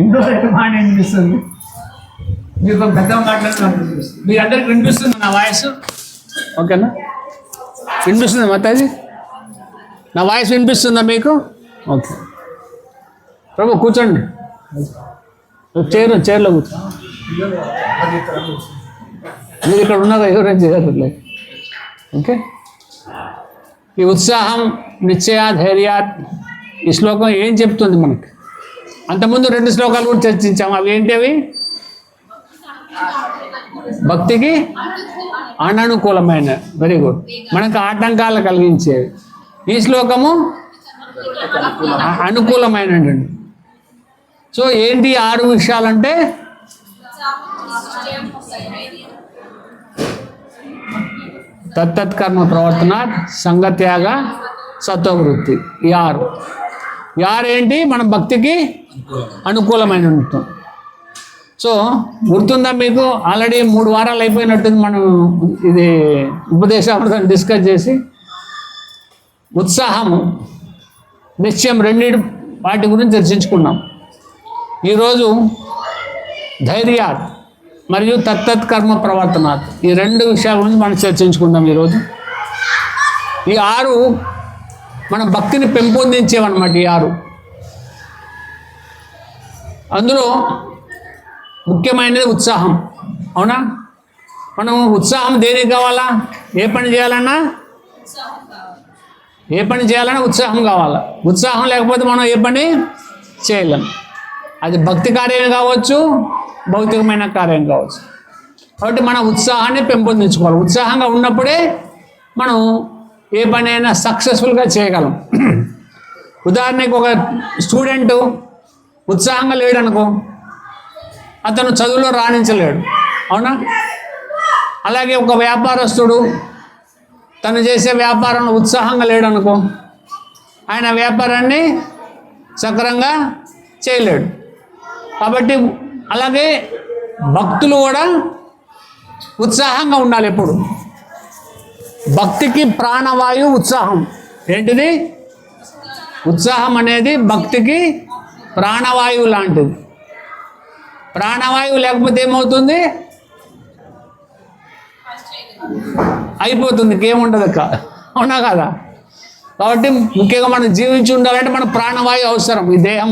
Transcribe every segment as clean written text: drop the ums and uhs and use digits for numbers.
ఇంట్లో పెట్టి మాట వినిపిస్తుంది. మీకు పెద్ద మాట్లాడుతున్నప్పుడు వినిపిస్తుంది. మీకు అందరికి వినిపిస్తుంది నా వాయిస్? ఓకేనా? వినిపిస్తుంది మాతాజీ? నా వాయిస్ వినిపిస్తుందా మీకు? ఓకే. ప్రభు కూర్చోండి. చైర్లో కూర్చో. మీరు ఇక్కడ ఉన్నారా? ఎవరైనా చేయట్లే. ఓకే. ఈ ఉత్సాహం, నిశ్చయ, ధైర్యాత్ ఈ శ్లోకం ఏం చెప్తుంది మనకి? అంతకుముందు 2 శ్లోకాలు కూడా చర్చించాము. అవి ఏంటి? అవి భక్తికి అననుకూలమైన, వెరీ గుడ్, మనకు ఆటంకాలు కలిగించేవి. ఈ శ్లోకము అనుకూలమైనటువంటి. సో ఏంటి 6 విషయాలంటే తత్తత్కర్మ ప్రవర్తన, సంగత్యాగ, సత్వవృత్తి. ఈ 6 ఏంటి? మన భక్తికి అనుకూలమైన ఉంటుంది. సో గుర్తుందా మీకు? ఆల్రెడీ 3 వారాలు అయిపోయినట్టుంది మనం ఇది ఉపదేశామృతాన్ని డిస్కస్ చేసి. ఉత్సాహము, నిశ్చయం వాటి గురించి చర్చించుకున్నాం. ఈరోజు ధైర్యాత్ మరియు తత్తత్కర్మ ప్రవర్తనాత్ ఈ 2 విషయాల గురించి మనం చర్చించుకుందాం ఈరోజు. ఈ 6 మన భక్తిని పెంపొందించేవన్నమాట. ఈ 6 అందులో ముఖ్యమైనది ఉత్సాహం. అవునా? మనం ఉత్సాహం దేనికి కావాలా? ఏ పని చేయాలన్నా ఉత్సాహం కావాలా. ఉత్సాహం లేకపోతే మనం ఏ పని చేయలేం. అది భక్తి కార్యం కావచ్చు, భౌతికమైన కార్యం కావచ్చు. కాబట్టి మన ఉత్సాహాన్ని పెంపొందించుకోవాలి. ఉత్సాహంగా ఉన్నప్పుడే మనం ఏ పని అయినా సక్సెస్ఫుల్గా చేయగలం. ఉదాహరణకి ఒక స్టూడెంటు ఉత్సాహంగా లేడనుకో, అతను చదువులో రాణించలేడు. అవునా? అలాగే ఒక వ్యాపారస్తుడు తను చేసే వ్యాపారంలో ఉత్సాహంగా లేడనుకో, ఆయన వ్యాపారాన్ని సక్రమంగా చేయలేడు. కాబట్టి అలాగే భక్తులు కూడా ఉత్సాహంగా ఉండాలి ఎప్పుడు. భక్తికి ప్రాణవాయువు ఉత్సాహం. ఏంటిది? ఉత్సాహం అనేది భక్తికి ప్రాణవాయువు లాంటిది. ప్రాణవాయువు లేకపోతే ఏమవుతుంది? అయిపోతుంది, ఇంకేముండదు. అవునా కదా? కాబట్టి ముఖ్యంగా మనం జీవించి ఉండాలంటే మన ప్రాణవాయువు అవసరం. ఈ దేహం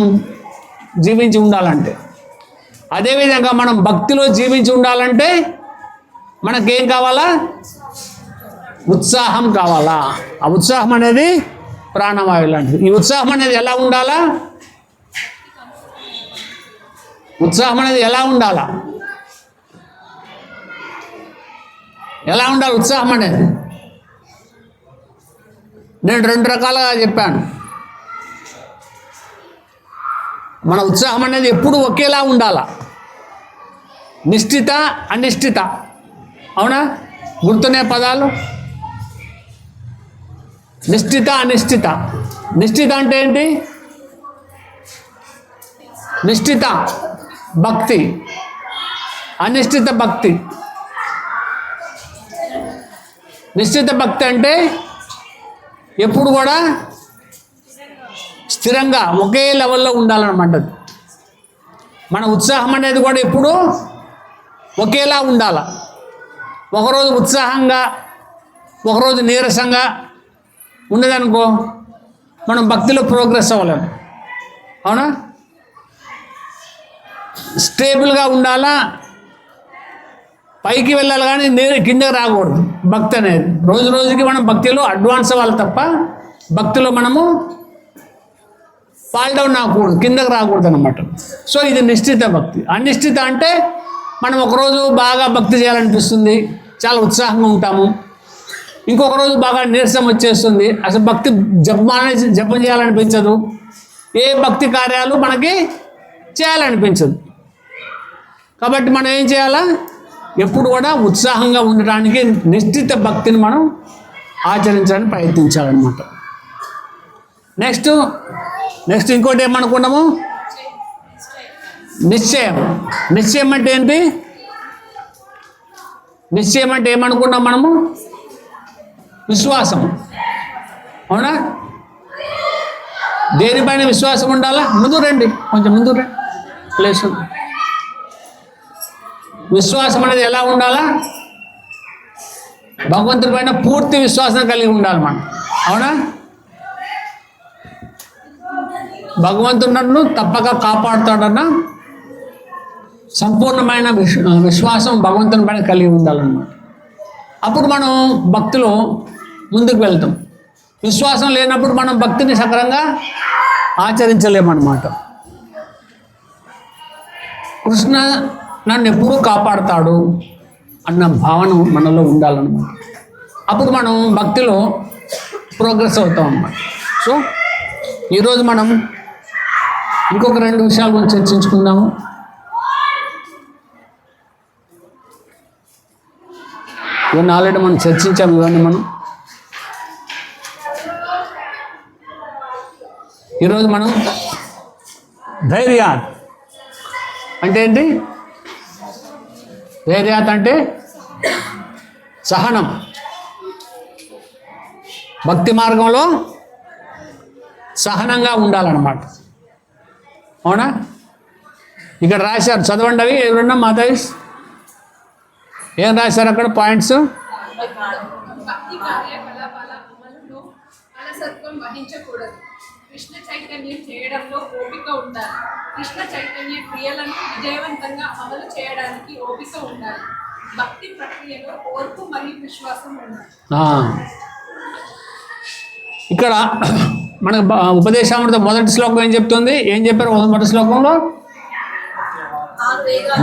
జీవించి ఉండాలంటే. అదేవిధంగా మనం భక్తిలో జీవించి ఉండాలంటే మనకేం కావాలా? ఉత్సాహం కావాలా. ఆ ఉత్సాహం అనేది ప్రాణవాయువు లాంటిది. ఈ ఉత్సాహం అనేది ఎలా ఉండాలా? ఉత్సాహం అనేది ఎలా ఉండాలా? ఎలా ఉండాలి ఉత్సాహం అనేది? నేను 2 రకాలుగా చెప్పాను. మన ఉత్సాహం అనేది ఎప్పుడు ఒకేలా ఉండాలా. నిష్ఠిత, అనిష్ఠిత. అవునా? గుర్తునే పదాలు. నిష్ఠిత, అనిష్ఠిత. నిష్ఠిత అంటే ఏంటి? నిష్ఠిత భక్తి, అనిష్ఠిత భక్తి. నిశ్చిత భక్తి అంటే ఎప్పుడు కూడా స్థిరంగా ఒకే లెవెల్లో ఉండాలన్నమాట. మన ఉత్సాహం అనేది కూడా ఎప్పుడు ఒకేలా ఉండాలి. ఒకరోజు ఉత్సాహంగా, ఒకరోజు నీరసంగా ఉండదనుకో, మనం భక్తిలో ప్రోగ్రెస్ అవ్వలేము. అవునా? స్టేబుల్గా ఉండాలా, పైకి వెళ్ళాలి కానీ కిందకి రాకూడదు. భక్తి అనేది రోజు రోజుకి మనం భక్తిలో అడ్వాన్స్ అవ్వాలి తప్ప భక్తిలో మనము ఫాల్ డౌన్ అవ్వకూడదు, కిందకి రాకూడదు అనమాట. సో ఇది నిశ్చిత భక్తి. అనిశ్చిత అంటే మనం ఒకరోజు బాగా భక్తి చేయాలనిపిస్తుంది, చాలా ఉత్సాహంగా ఉంటాము. ఇంకొక రోజు బాగా నీరసం వచ్చేస్తుంది, అసలు భక్తి జపం చేయాలనిపించదు, ఏ భక్తి కార్యాలు మనకి చేయాలనిపించదు. కాబట్టి మనం ఏం చేయాలా? ఎప్పుడు కూడా ఉత్సాహంగా ఉండడానికి నిశ్చిత భక్తిని మనం ఆచరించడానికి ప్రయత్నించాలన్నమాట. నెక్స్ట్ ఇంకోటి ఏమనుకున్నాము? నిశ్చయం. నిశ్చయం అంటే ఏంటి? నిశ్చయం అంటే ఏమనుకున్నాం మనము? విశ్వాసం. అవునా? దేనిపైన విశ్వాసం ఉండాలా? ముందు రండి, కొంచెం ముందు రండి. ప్లేస్ ఉంది. విశ్వాసం అనేది ఎలా ఉండాలా? భగవంతుడి పైన పూర్తి విశ్వాసం కలిగి ఉండాలి మనం. అవునా? భగవంతుడు నన్ను తప్పక కాపాడుతాడన్న సంపూర్ణమైన విశ్వాసం భగవంతుని పైన కలిగి ఉండాలన్నమాట. అప్పుడు మనం భక్తిలో ముందుకు వెళ్తాం. విశ్వాసం లేనప్పుడు మనం భక్తిని సక్రంగా ఆచరించలేమన్నమాట. కృష్ణ నన్ను ఎప్పుడూ కాపాడుతాడు అన్న భావన మనలో ఉండాలన్నమాట. అప్పుడు మనం భక్తిలో ప్రోగ్రెస్ అవుతాం అన్నమాట. సో ఈరోజు మనం ఇంకొక 2 విషయాల గురించి చర్చించుకుందాము. ఇవన్నీ ఆల్రెడీ మనం చర్చించాము. ఇవన్నీ మనం ఈరోజు మనం ధైర్యాత్ అంటే ఏంటి? ధైర్యాత్ అంటే సహనం. భక్తి మార్గంలో సహనంగా ఉండాలన్నమాట. అవునా? ఇక్కడ రాశారు, చదవండి అవి ఎవరన్నా మాతాయిస్. ఏం రాశారు అక్కడ పాయింట్స్? భక్తి కార్యకలాపాల అమలులో అలసత్వం వహించకూడదు. కృష్ణ చైతన్యం చేయడంలో ఓపిక ఉండాలి. కృష్ణ చైతన్య క్రియలను విజయవంతంగా అమలు చేయడానికి ఓపిక ఉండాలి. భక్తి ప్రక్రియలో ఓర్పు మరియు విశ్వాసం ఉండాలి. ఇక్కడ మనకు ఉపదేశామృత మొదటి శ్లోకం ఏం చెప్తుంది? ఏం చెప్పారు మొదటి శ్లోకంలో?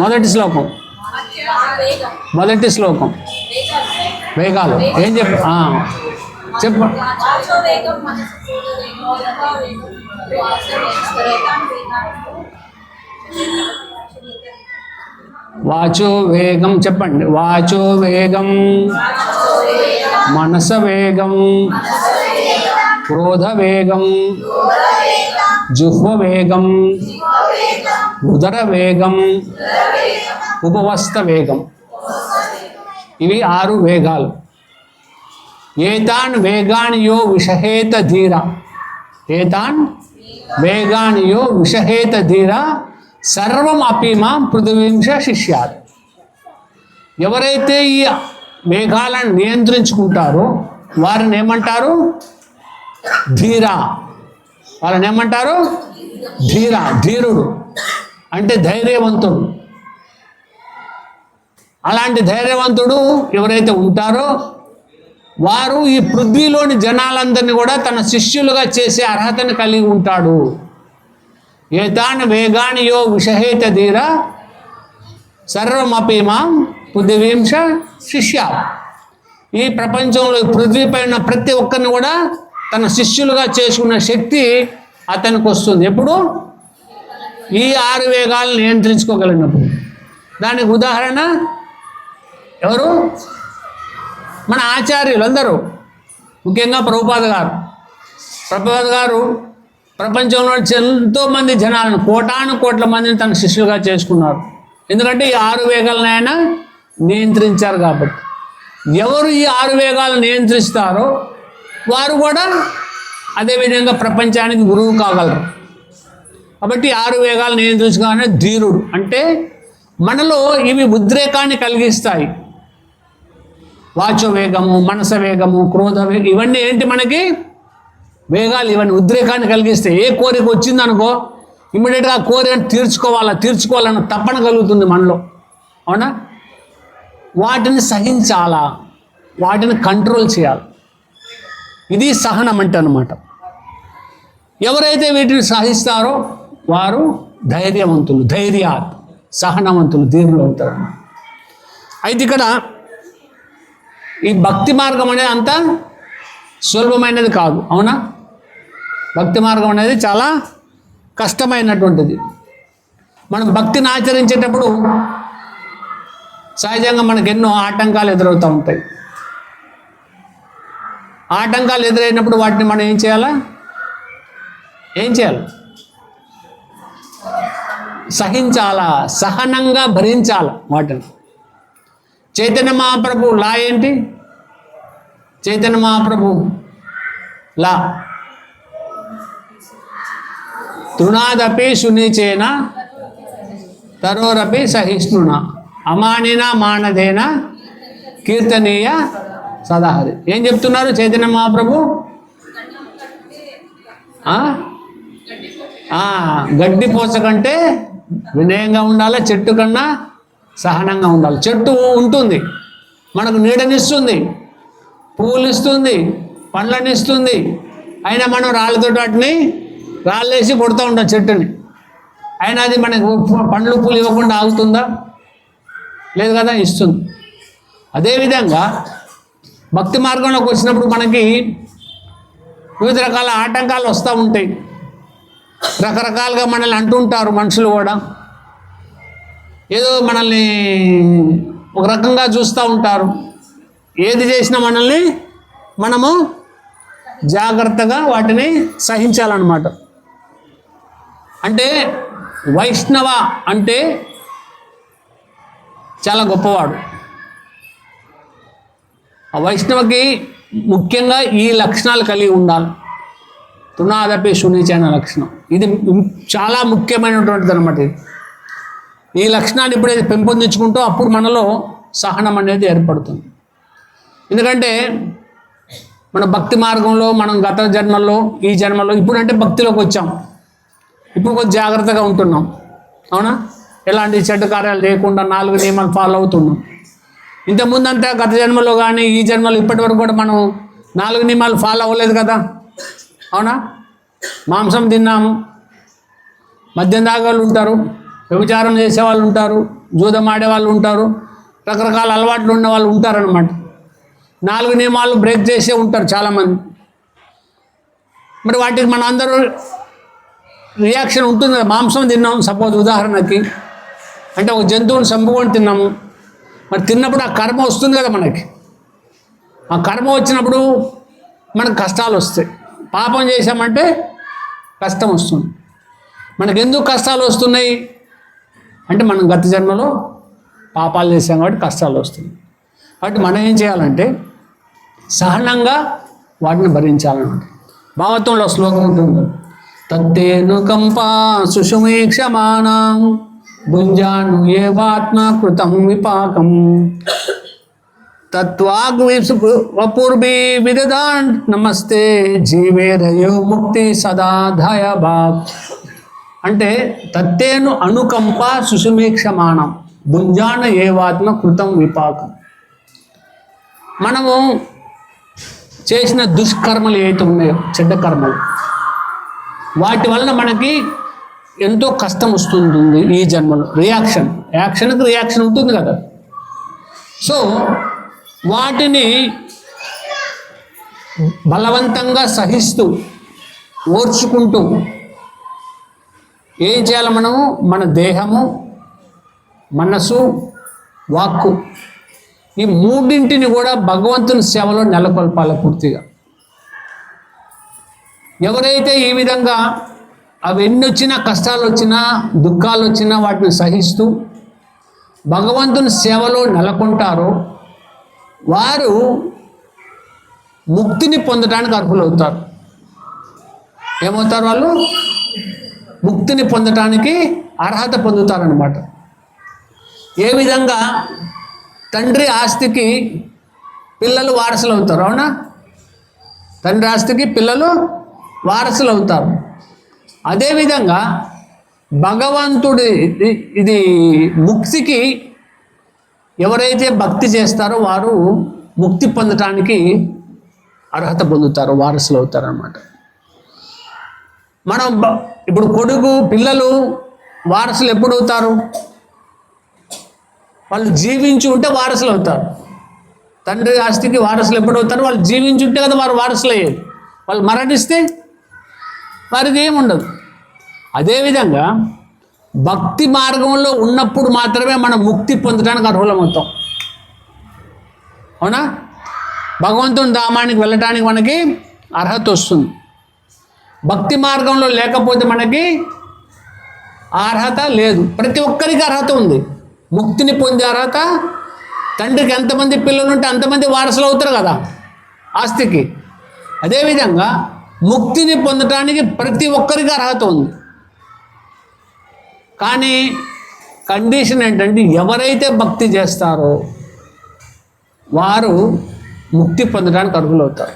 మొదటి శ్లోకం వేగాలు ఏం చెప్పు చెప్పు. వాచో వేగం చెప్పండి. వాచో వేగం, మనస వేగం, క్రోధ వేగం, జుహ్వ వేగం, ఉదర వేగం, ఉపవస్త వేగం. ఇవి 6 వేగాలు. ఏతాన్ వేగాన్ యో విషహేత ధీర, ఏతాన్ వేగాన్ యో విషహేత ధీర సర్వం అపీమాం పృథివీంశ శిష్యాత్. ఎవరైతే ఈ వేగాలను నియంత్రించుకుంటారో వారిని ఏమంటారు? ధీర. వాళ్ళని ఏమంటారు? ధీర. ధీరుడు అంటే ధైర్యవంతుడు. అలాంటి ధైర్యవంతుడు ఎవరైతే ఉంటారో వారు ఈ పృథ్వీలోని జనాలందరినీ కూడా తన శిష్యులుగా చేసే అర్హతను కలిగి ఉంటాడు. ఏతాన్ వేగాని యో విషహేత ధీర సర్వమపీమాం పృథివీంశ శిష్య. ఈ ప్రపంచంలో పృథ్వీ పైన ప్రతి ఒక్కరిని కూడా తన శిష్యులుగా చేసుకున్న శక్తి అతనికి వస్తుంది. ఎప్పుడు? ఈ 6 వేగాలను నియంత్రించుకోగలిగినప్పుడు. దానికి ఉదాహరణ ఎవరు? మన ఆచార్యులు అందరూ, ముఖ్యంగా ప్రభుపాద గారు. ప్రభుపాద గారు ప్రపంచంలో ఎంతోమంది జనాలను, కోట్ల మందిని తన శిష్యులుగా చేసుకున్నారు. ఎందుకంటే ఈ 6 వేగాలను ఆయన నియంత్రించారు కాబట్టి. ఎవరు ఈ 6 వేగాలను నియంత్రిస్తారో వారు కూడా అదేవిధంగా ప్రపంచానికి గురువు కాగలరు. కాబట్టి 6 వేగాలు నియంత్రించుకోవాలనే ధీరుడు. అంటే మనలో ఇవి ఉద్రేకాన్ని కలిగిస్తాయి. వాచో వేగము, మనస వేగము, క్రోధ వేగం, ఇవన్నీ ఏంటి? మనకి వేగాలు. ఇవన్నీ ఉద్రేకాన్ని కలిగిస్తాయి. ఏ కోరిక వచ్చిందనుకో ఇమ్మీడియట్గా ఆ కోరికను తీర్చుకోవాలన్న తపన కలుగుతుంది మనలో. అవునా? వాటిని సహించాలా, వాటిని కంట్రోల్ చేయాలి. ఇది సహనం అంటే అన్నమాట. ఎవరైతే వీటిని సహిస్తారో వారు ధైర్యవంతులు, ధైర్యాత్ సహనవంతులు, ధీరులు అవుతారు. అయితే ఇక్కడ ఈ భక్తి మార్గం అనేది అంత సులభమైనది కాదు. అవునా? భక్తి మార్గం అనేది చాలా కష్టమైనటువంటిది. మనం భక్తిని ఆచరించేటప్పుడు సహజంగా మనకు ఎన్నో ఆటంకాలు ఎదురవుతూ ఉంటాయి. ఆటంకాలు ఎదురైనప్పుడు వాటిని మనం ఏం చేయాలి? సహించాలా, సహనంగా భరించాలా వాటిని. చైతన్య మహాప్రభు లా ఏంటి? చైతన్య మహాప్రభు లా తృణాదపి శునిచేన తరోరపి సహిష్ణున అమానిన మానదేన కీర్తనీయ సదాహరి. ఏం చెప్తున్నారు చైతన్య మహాప్రభు? గడ్డి పోస కంటే వినయంగా ఉండాలి, చెట్టు కన్నా సహనంగా ఉండాలి. చెట్టు ఉంటుంది, మనకు నీడనిస్తుంది, పువ్వులు ఇస్తుంది, పండ్లను ఇస్తుంది. అయినా మనం రాళ్ళతో వాటిని రాళ్ళేసి కొడుతూ ఉంటాం చెట్టుని. అయినా అది మనకు పండ్లు పూలు ఇవ్వకుండా ఆగుతుందా? లేదు కదా, ఇస్తుంది. అదేవిధంగా భక్తి మార్గంలోకి వచ్చినప్పుడు మనకి వివిధ రకాల ఆటంకాలు వస్తూ ఉంటాయి. రకరకాలుగా మనల్ని అంటుంటారు మనుషులు కూడా. ఏదో మనల్ని ఒక రకంగా చూస్తూ ఉంటారు. ఏది చేసినా మనల్ని మనము జాగ్రత్తగా వాటిని సహించాలన్నమాట. అంటే వైష్ణవ అంటే చాలా గొప్పవాడు. ఆ వైష్ణవకి ముఖ్యంగా ఈ లక్షణాలు కలిగి ఉండాలి. తునాదపి సునీచైన లక్షణం, ఇది చాలా ముఖ్యమైనటువంటిది అనమాట. ఈ లక్షణాన్ని ఎప్పుడైతే పెంపొందించుకుంటూ అప్పుడు మనలో సహనం అనేది ఏర్పడుతుంది. ఎందుకంటే మన భక్తి మార్గంలో మనం గత జన్మల్లో ఈ జన్మలో ఇప్పుడంటే భక్తిలోకి వచ్చాం, ఇప్పుడు కొంచెం జాగ్రత్తగా ఉంటున్నాం. అవునా? ఎలాంటి చెడ్డ కార్యాలు లేకుండా 4 నియమాలు ఫాలో అవుతున్నాం. ఇంతకుముందంతా గత జన్మలో కానీ ఈ జన్మలో ఇప్పటి వరకు కూడా మనం 4 నియమాలు ఫాలో అవ్వలేదు కదా. అవునా? మాంసం తిన్నాము, మద్యం తాగేవాళ్ళు ఉంటారు, వ్యభిచారం చేసేవాళ్ళు ఉంటారు, జూదం ఆడేవాళ్ళు ఉంటారు, రకరకాల అలవాట్లు ఉన్న వాళ్ళు ఉంటారనమాట. 4 నియమాలు బ్రేక్ చేసే ఉంటారు చాలామంది. మరి వాటికి మన అందరూ రియాక్షన్ ఉంటుంది కదా. మాంసం తిన్నాం సపోజ్ ఉదాహరణకి, అంటే ఒక జంతువుని చంపుకొని తిన్నాము. మరి తిన్నప్పుడు ఆ కర్మ వస్తుంది కదా మనకి. ఆ కర్మ వచ్చినప్పుడు మనకు కష్టాలు వస్తాయి. పాపం చేసామంటే కష్టం వస్తుంది. మనకు ఎందుకు కష్టాలు వస్తున్నాయి అంటే మనం గత జన్మలో పాపాలు చేసాం కాబట్టి కష్టాలు వస్తున్నాయి. కాబట్టి మనం ఏం చేయాలంటే సహనంగా వాటిని భరించాలన్నమాట. భాగవతంలో శ్లోకం ఉంటుంది, తత్తేను కంపా సుషుమీక్షమాణం భుంజాను ఏవాత్మ కృతం విపాకం తత్వాగ్విపూర్వీ విదదాన్ నమస్తే జీవేరయో ముక్తి సదాధాయ భాగ్. అంటే తత్తేను అనుకంప సుషుమీక్షమాణం భుంజాన ఏవాత్మ కృతం విపాకం. మనము చేసిన దుష్కర్మలు ఏవైతే ఉన్నాయో, చెడ్డ కర్మలు, వాటి వలన మనకి ఎంతో కష్టం వస్తుంది ఈ జన్మలో. యాక్షన్కి రియాక్షన్ ఉంటుంది కదా. సో వాటిని బలవంతంగా సహిస్తూ ఓర్చుకుంటూ ఏం చేయాలి మనము? మన దేహము, మనసు, వాక్కు, ఈ మూడింటిని కూడా భగవంతుని సేవలో నెలకొల్పాలి పూర్తిగా. ఎవరైతే ఈ విధంగా అవి ఎన్ని వచ్చినా, కష్టాలు వచ్చినా, దుఃఖాలు వచ్చినా వాటిని సహిస్తూ భగవంతుని సేవలో నెలకొంటారో వారు ముక్తిని పొందడానికి అర్హులవుతారు. ఏమవుతారు వాళ్ళు? ముక్తిని పొందటానికి అర్హత పొందుతారనమాట. ఏ విధంగా తండ్రి ఆస్తికి పిల్లలు వారసులు అవుతారు. అవునా? తండ్రి ఆస్తికి పిల్లలు వారసులు అవుతారు. అదేవిధంగా భగవంతుడి ఇది ముక్తికి ఎవరైతే భక్తి చేస్తారో వారు ముక్తి పొందటానికి అర్హత పొందుతారు, వారసులు అవుతారు అన్నమాట. మనం ఇప్పుడు పిల్లలు వారసులు ఎప్పుడు అవుతారు? వాళ్ళు జీవించి ఉంటే వారసులు అవుతారు. తండ్రి ఆస్తికి వారసులు ఎప్పుడు అవుతారు? వాళ్ళు జీవించి ఉంటే కదా వారు వారసులు అయ్యేది. వాళ్ళు మరణిస్తే వారికి ఏముండదు. అదేవిధంగా భక్తి మార్గంలో ఉన్నప్పుడు మాత్రమే మనం ముక్తి పొందడానికి అర్హులమవుతాం. అవునా? భగవంతుని ధామానికి వెళ్ళటానికి మనకి అర్హత వస్తుంది. భక్తి మార్గంలో లేకపోతే మనకి అర్హత లేదు. ప్రతి ఒక్కరికి అర్హత ఉంది. ముక్తిని పొందే అర్హత, తండ్రికి ఎంతమంది పిల్లలు ఉంటే అంతమంది వారసులు అవుతారు కదా ఆస్తికి. అదేవిధంగా ముక్తిని పొందటానికి ప్రతి ఒక్కరికి అర్హత ఉంది. కానీ కండిషన్ ఏంటంటే ఎవరైతే భక్తి చేస్తారో వారు ముక్తి పొందడానికి అర్హులవుతారు.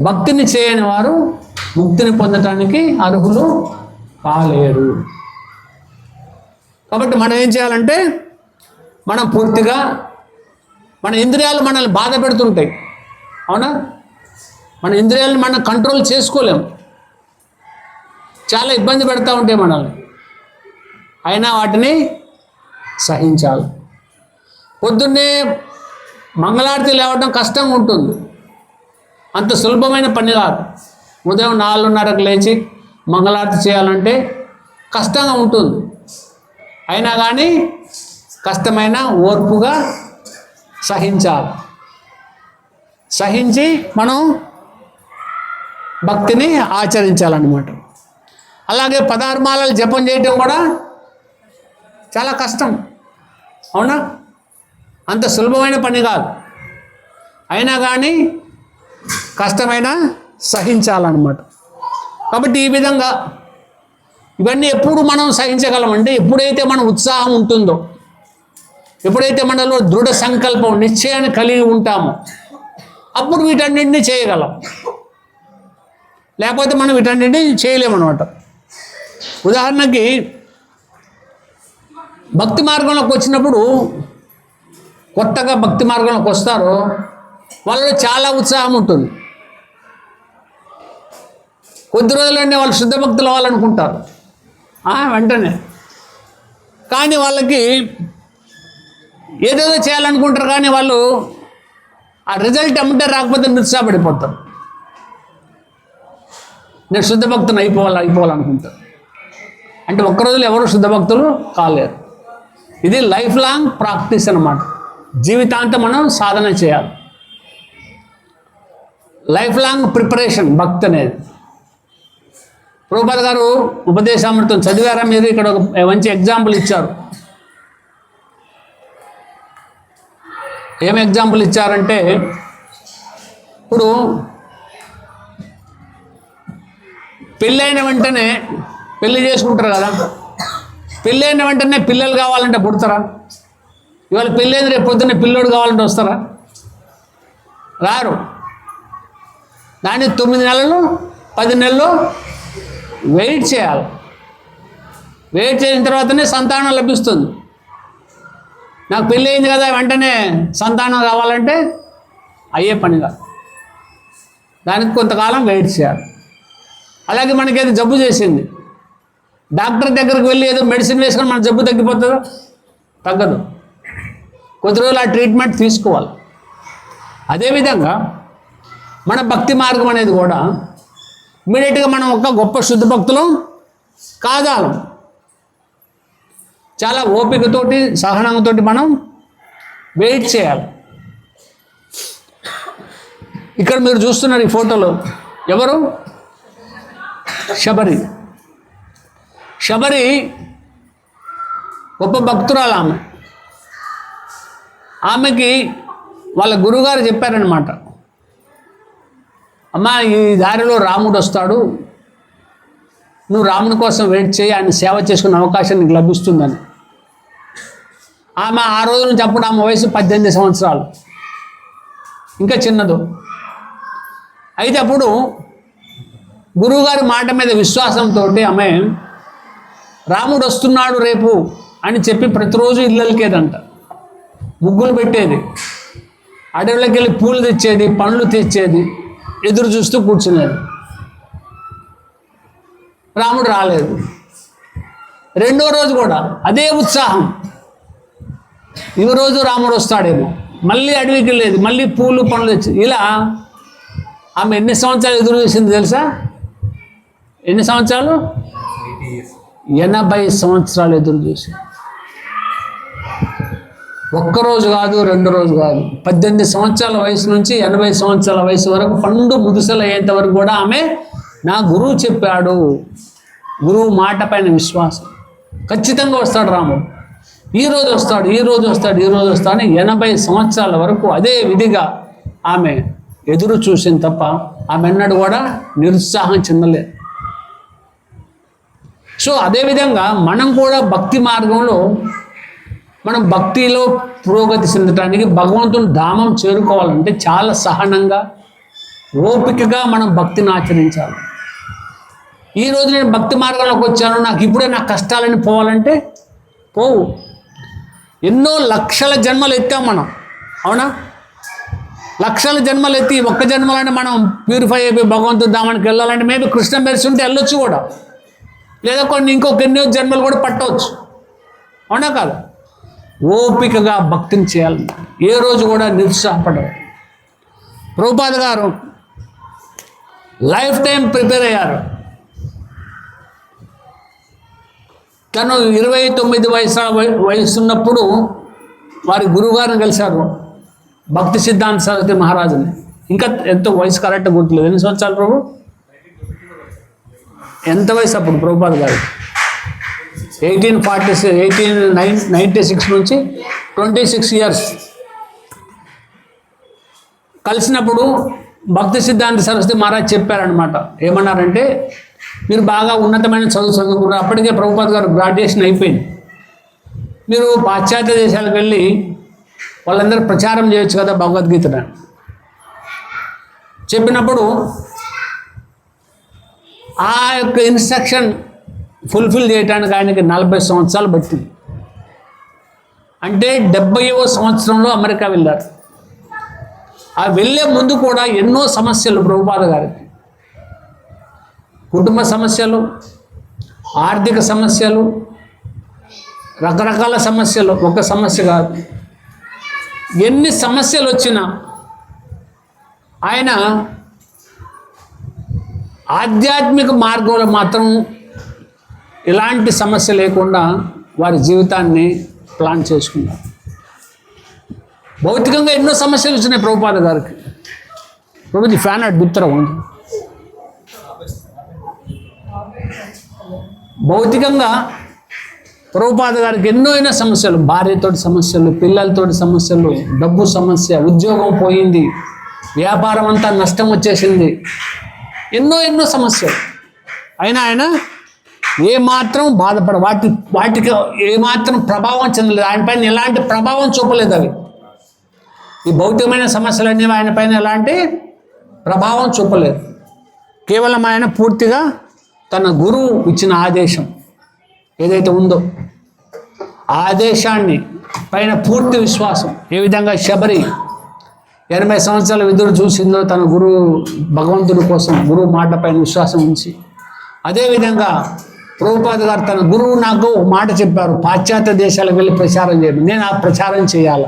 భక్తిని చేయని వారు ముక్తిని పొందడానికి అర్హులు కాలేరు. కాబట్టి మనం ఏం చేయాలంటే మనం పూర్తిగా మన ఇంద్రియాలు మనల్ని బాధ పెడుతుంటాయి, అవునా? మన ఇంద్రియాలను మనం కంట్రోల్ చేసుకోలేం, చాలా ఇబ్బంది పెడతా ఉంటాయి మనల్ని. అయినా వాటిని సహించాలి. పొద్దున్నే మంగళారతి లేవడం కష్టంగా ఉంటుంది, అంత సులభమైన పని కాదు. ఉదయం 4:30కు లేచి మంగళారతి చేయాలంటే కష్టంగా ఉంటుంది. అయినా కానీ కష్టమైన ఓర్పుగా సహించాలి. సహించి మనం భక్తిని ఆచరించాలన్నమాట. అలాగే 16 మాలలు జపం చేయటం కూడా చాలా కష్టం, అవునా? అంత సులభమైన పని కాదు. అయినా కానీ కష్టమైన సహించాలన్నమాట. కాబట్టి ఈ విధంగా ఇవన్నీ ఎప్పుడు మనం సహించగలమంటే ఎప్పుడైతే మన ఉత్సాహం ఉంటుందో, ఎప్పుడైతే మనలో దృఢ సంకల్పం నిశ్చయాన్ని కలిగి ఉంటామో అప్పుడు వీటన్నింటినీ చేయగలం. లేకపోతే మనం వీటన్నింటినీ చేయలేమన్నమాట. ఉదాహరణకి భక్తి మార్గంలోకి వచ్చినప్పుడు, కొత్తగా భక్తి మార్గంలోకి వస్తారో వాళ్ళలో చాలా ఉత్సాహం ఉంటుంది. కొద్ది రోజుల్లోనే వాళ్ళు శుద్ధ భక్తులు అవ్వాలనుకుంటారు వెంటనే. కానీ వాళ్ళకి ఏదేదో చేయాలనుకుంటారు, కానీ వాళ్ళు ఆ రిజల్ట్ అమ్ముంటే రాకపోతే నిరుత్సాహపడిపోతారు. నేను శుద్ధ భక్తుని అయిపోవాలనుకుంటారు. అంటే ఒక్కరోజులో ఎవరు శుద్ధ భక్తులు కాలేరు. ఇది లైఫ్ లాంగ్ ప్రాక్టీస్ అన్నమాట. జీవితాంతం మనం సాధన చేయాలి. లైఫ్ లాంగ్ ప్రిపరేషన్ భక్తి అనేది. ప్రభుపాద గారు ఉపదేశామృతం చదివారా మీరు? ఇక్కడ ఒక మంచి ఎగ్జాంపుల్ ఇచ్చారు. ఏం ఎగ్జాంపుల్ ఇచ్చారంటే, ఇప్పుడు పెళ్ళైన వెంటనే పెళ్ళి చేసుకుంటారు కదా, పెళ్ళైన వెంటనే పిల్లలు కావాలంటే పుడతారా? ఇవాళ పెళ్ళైంది రేపు పొద్దున్నే పిల్లోడు కావాలంటే వస్తారా? రారు. దాన్ని 9 నెలలు 10 నెలలు వెయిట్ చేయాలి. వెయిట్ చేసిన తర్వాతనే సంతానం లభిస్తుంది. నాకు పెళ్ళి అయింది కదా వెంటనే సంతానం కావాలంటే అయ్యే పనిగా, దానికి కొంతకాలం వెయిట్ చేయాలి. అలాగే మనకేదో జబ్బు చేసింది, డాక్టర్ దగ్గరికి వెళ్ళి ఏదో మెడిసిన్ వేసుకొని మన జబ్బు తగ్గిపోతుందో? తగ్గదు. కొద్ది రోజులు ఆ ట్రీట్మెంట్ తీసుకోవాలి. అదేవిధంగా మన భక్తి మార్గం అనేది కూడా ఇమీడియట్గా మనం ఒక గొప్ప శుద్ధ భక్తులు కాదాలం. చాలా ఓపికతోటి సహనంతో మనం వెయిట్ చేయాలి. ఇక్కడ మీరు చూస్తున్నారు ఈ ఫోటోలో ఎవరు? శబరి. శబరి గొప్ప భక్తురాలు. ఆమెకి వాళ్ళ గురువుగారు చెప్పారనమాట, అమ్మా ఈ దారిలో రాముడు వస్తాడు, నువ్వు రాముని కోసం వెయిట్ చేయి, ఆయన సేవ చేసుకునే అవకాశం నీకు లభిస్తుందని. ఆమె ఆ రోజు నుంచి అప్పుడు ఆమె వయసు 18 సంవత్సరాలు, ఇంకా చిన్నదు. అయితే అప్పుడు గురువుగారి మాట మీద విశ్వాసంతో ఆమె రాముడు వస్తున్నాడు రేపు అని చెప్పి ప్రతిరోజు ఇళ్ళకేదంట, ముగ్గులు పెట్టేది, అడవులకి వెళ్ళి పూలు తెచ్చేది, పండ్లు తెచ్చేది, ఎదురు చూస్తూ కూర్చునేది. రాముడు రాలేదు. రెండో రోజు కూడా అదే ఉత్సాహం, ఈ రోజు రాముడు వస్తాడేమో, మళ్ళీ అడవికి వెళ్ళేది, మళ్ళీ పూలు పండ్లు తెచ్చి, ఇలా ఆమె ఎన్ని సంవత్సరాలు ఎదురు చూసింది తెలుసా? ఎన్ని సంవత్సరాలు? 80 సంవత్సరాలు ఎదురు చూసి. ఒక్కరోజు కాదు, 2 రోజు కాదు, 18 సంవత్సరాల వయసు నుంచి 80 సంవత్సరాల వయసు వరకు, పండు ముదుసలు అయ్యేంత వరకు కూడా ఆమె నా గురువు చెప్పాడు, గురువు మాట పైన విశ్వాసం, ఖచ్చితంగా వస్తాడు రాముడు, ఈరోజు వస్తాడు, ఈరోజు వస్తాడు, ఈరోజు వస్తాడు అని 80 సంవత్సరాల వరకు అదే విధిగా ఆమె ఎదురు చూసింది తప్ప ఆమె అన్నాడు కూడా నిరుత్సాహం చెందలేదు. సో అదేవిధంగా మనం కూడా భక్తి మార్గంలో మనం భక్తిలో పురోగతి చెందడానికి భగవంతుని ధామం చేరుకోవాలంటే చాలా సహనంగా ఓపికగా మనం భక్తిని ఆచరించాలి. ఈరోజు నేను భక్తి మార్గంలోకి వచ్చాను, నాకు ఇప్పుడే నా కష్టాలని పోవాలంటే పోవు. ఎన్నో లక్షల జన్మలు ఎత్తాం మనం, అవునా? లక్షల జన్మలు ఎత్తి ఒక్క జన్మలోనే మనం ప్యూరిఫై అయిపోయి భగవంతుడి ధామానికి వెళ్ళాలంటే మేబీ కృష్ణ మెరిస్తుంటే వెళ్ళొచ్చు కూడా, లేదా కొన్ని ఇంకొక ఎన్నో జన్మలు కూడా పట్టవచ్చు, అవునా కాదు? ఓపికగా భక్తిని చేయాలి, ఏ రోజు కూడా నిరుత్సాహపడరు. ప్రభుపాద గారు లైఫ్ టైం ప్రిపేర్ అయ్యారు. తను 29 వయసున్నప్పుడు వారి గురువుగారిని కలిశారు, భక్తి సిద్ధాంత సరస్వతి మహారాజుని. ఇంకా ఎంతో వయసు కరెక్ట్ గుర్తులేదు. ఎన్ని సంవత్సరాలు ప్రభు? ఎంత వయసు అప్పుడు ప్రభుపాద గారు? 1896 నుంచి 26 ఇయర్స్. కలిసినప్పుడు భక్తి సిద్ధాంత సరస్వతి మహారాజ్ చెప్పారనమాట. ఏమన్నారంటే, మీరు బాగా ఉన్నతమైన చదువు చదువుకున్నారు, అప్పటికే ప్రభుపాద గారు గ్రాడ్యుయేషన్ అయిపోయింది, మీరు పాశ్చాత్య దేశాలకు వెళ్ళి వాళ్ళందరూ ప్రచారం చేయొచ్చు కదా భగవద్గీతను చెప్పినప్పుడు, ఆ యొక్క ఇన్స్ట్రక్షన్ ఫుల్ఫిల్ చేయడానికి ఆయనకి 40 సంవత్సరాలు పట్టింది. అంటే 70వ సంవత్సరంలో అమెరికా వెళ్ళారు. ఆ వెళ్ళే ముందు కూడా ఎన్నో సమస్యలు ప్రభుపాద గారికి, కుటుంబ సమస్యలు, ఆర్థిక సమస్యలు, రకరకాల సమస్యలు, ఒక సమస్య కాదు, ఎన్ని సమస్యలు వచ్చినా ఆయన ఆధ్యాత్మిక మార్గంలో మాత్రం ఎలాంటి సమస్య లేకుండా వారి జీవితాన్ని ప్లాన్ చేసుకున్నారు. భౌతికంగా ఎన్నో సమస్యలు వచ్చినాయి ప్రభుపాద గారికి. ప్రభుజీ ఫ్యాన్ అటు గుర్తురా ఉంది. భౌతికంగా ప్రభుపాద గారికి ఎన్నో సమస్యలు, భార్యతోటి సమస్యలు, పిల్లలతోటి సమస్యలు, డబ్బు సమస్య, ఉద్యోగం పోయింది, వ్యాపారం అంతా నష్టం వచ్చేసింది, ఎన్నో సమస్యలు. అయినా ఆయన ఏమాత్రం వాటికి ఏమాత్రం ప్రభావం చెందలేదు. ఆయన పైన ఎలాంటి ప్రభావం చూపలేదు అవి. ఈ భౌతికమైన సమస్యలన్నీ ఆయన పైన ఎలాంటి ప్రభావం చూపలేదు. కేవలం ఆయన పూర్తిగా తన గురువు ఇచ్చిన ఆదేశం ఏదైతే ఉందో ఆదేశాన్ని పైన పూర్తి విశ్వాసం. ఏ విధంగా శబరి 80 సంవత్సరాల విధుడు చూసిందో తన గురువు భగవంతుడి కోసం గురువు మాట పైన విశ్వాసం ఉంచి, అదేవిధంగా ప్రభుపాద గారు తన గురువు నాకు మాట చెప్పారు, పాశ్చాత్య దేశాలకు వెళ్ళి ప్రచారం చేయడం, నేను ఆ ప్రచారం చేయాలి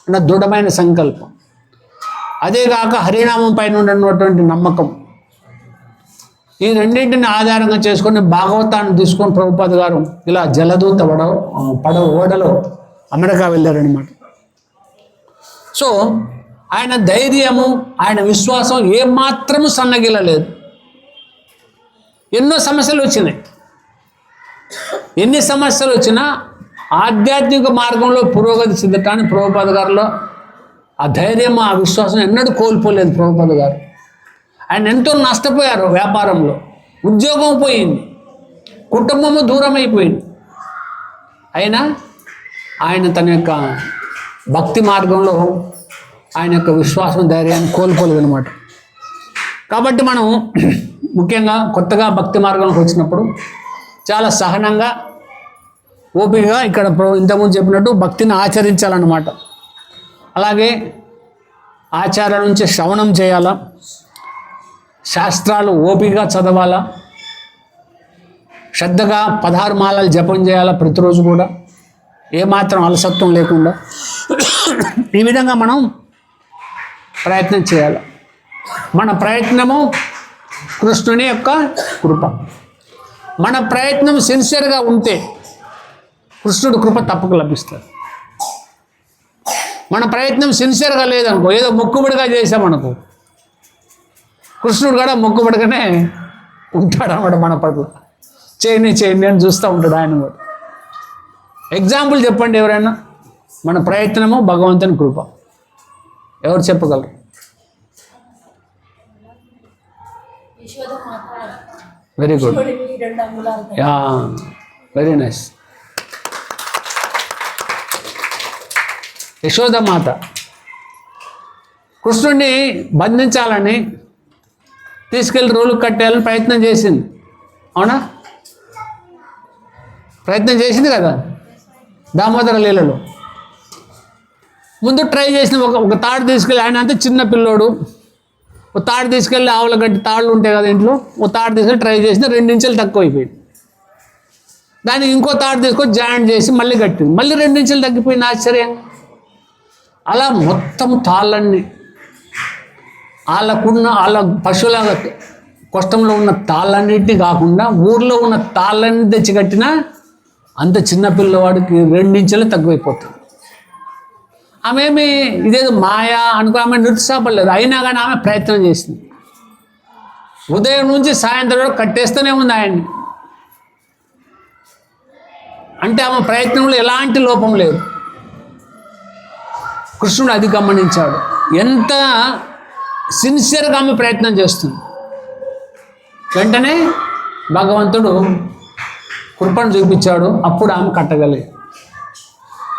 అన్న దృఢమైన సంకల్పం. అదేగాక హరినామం పైన ఉన్నటువంటి నమ్మకం, ఈ రెండింటిని ఆధారంగా చేసుకొని భాగవతాన్ని తీసుకొని ప్రభుపాద గారు ఇలా జలదూత పడవ ఓడలో అమెరికా వెళ్ళారనమాట. సో ఆయన ధైర్యము, ఆయన విశ్వాసం ఏమాత్రము సన్నగిల్లలేదు. ఎన్నో సమస్యలు వచ్చినాయి. ఎన్ని సమస్యలు వచ్చినా ఆధ్యాత్మిక మార్గంలో పురోగతి చెందటానికి ప్రభుపాద గారిలో ఆ ధైర్యం, ఆ విశ్వాసం ఎన్నడూ కోల్పోలేదు ప్రభుపాద గారు. ఆయన ఎంతో నష్టపోయారు వ్యాపారంలో, ఉద్యోగం పోయింది, కుటుంబము దూరం అయిపోయింది. అయినా ఆయన తన యొక్క భక్తి మార్గంలో ఆయన యొక్క విశ్వాసం, ధైర్యాన్ని కోల్పోలేదు అనమాట. కాబట్టి మనం ముఖ్యంగా కొత్తగా భక్తి మార్గంలోకి వచ్చినప్పుడు చాలా సహనంగా, ఓపికగా, ఇక్కడ ఇంతకుముందు చెప్పినట్టు భక్తిని ఆచరించాలన్నమాట. అలాగే ఆచార్య నుంచి శ్రవణం చేయాలా, శాస్త్రాలు ఓపికగా చదవాలా, శ్రద్ధగా 16 మాలలు జపం చేయాలా ప్రతిరోజు కూడా, ఏమాత్రం అలసత్వం లేకుండా. ఈ విధంగా మనం ప్రయత్నం చేయాలి. మన ప్రయత్నము కృష్ణుని యొక్క కృప. మన ప్రయత్నం సిన్సియర్గా ఉంటే కృష్ణుడి కృప తప్పక లభిస్తుంది. మన ప్రయత్నం సిన్సియర్గా లేదనుకో, ఏదో మొక్కుబడిగా చేసామనుకో, కృష్ణుడు కూడా మొక్కుబడిగానే ఉంటాడు అన్నమాట మన పట్ల. చేయండి అని చూస్తూ ఉంటాడు ఆయన కూడా. ఎగ్జాంపుల్ చెప్పండి ఎవరైనా, మన ప్రయత్నము భగవంతుని కృప, ఎవరు చెప్పగలరు? Very good, yeah, very nice. Yashodamata కృష్ణుడిని బంధించాలని తీసుకెళ్ళి రోలు కట్టేయాలని ప్రయత్నం చేసింది, అవునా? ప్రయత్నం చేసింది కదా దామోదర లీలలో. ముందు ట్రై చేసిన ఒక తాడు తీసుకెళ్ళి, ఆయన అంతా చిన్న పిల్లోడు, ఒక తాడు తీసుకెళ్ళి ఆవుల గడ్డి తాళ్ళు ఉంటాయి కదా ఇంట్లో, ఒక తాడు తీసుకెళ్ళి ట్రై చేసిన 2 ఇంచులు తక్కువ అయిపోయింది. దానికి ఇంకో తాడు తీసుకొని జాయింట్ చేసి మళ్ళీ కట్టింది, మళ్ళీ 2 ఇంచులు తగ్గిపోయింది. ఆశ్చర్యంగా అలా మొత్తం తాళ్ళన్నీ వాళ్ళ పశువుల కష్టంలో ఉన్న తాళ్ళన్నిటినీ కాకుండా ఊర్లో ఉన్న తాళ్ళన్నీ తెచ్చి కట్టినా అంత చిన్న పిల్లవాడికి 2 ఇంచులు తక్కువైపోతుంది. ఆమె ఇదేదో మాయా అనుకో, ఆమె నిరుత్సాహపడలేదు. అయినా కానీ ఆమె ప్రయత్నం చేసింది. ఉదయం నుంచి సాయంత్రం వరకు కట్టేస్తూనే ఉంది ఆయన్ని. అంటే ఆమె ప్రయత్నంలో ఎలాంటి లోపం లేదు. కృష్ణుడు అది గమనించాడు, ఎంత సిన్సియర్గా ఆమె ప్రయత్నం చేస్తుంది. వెంటనే భగవంతుడు కృపను చూపించాడు, అప్పుడు ఆమె కట్టగలిగాడు.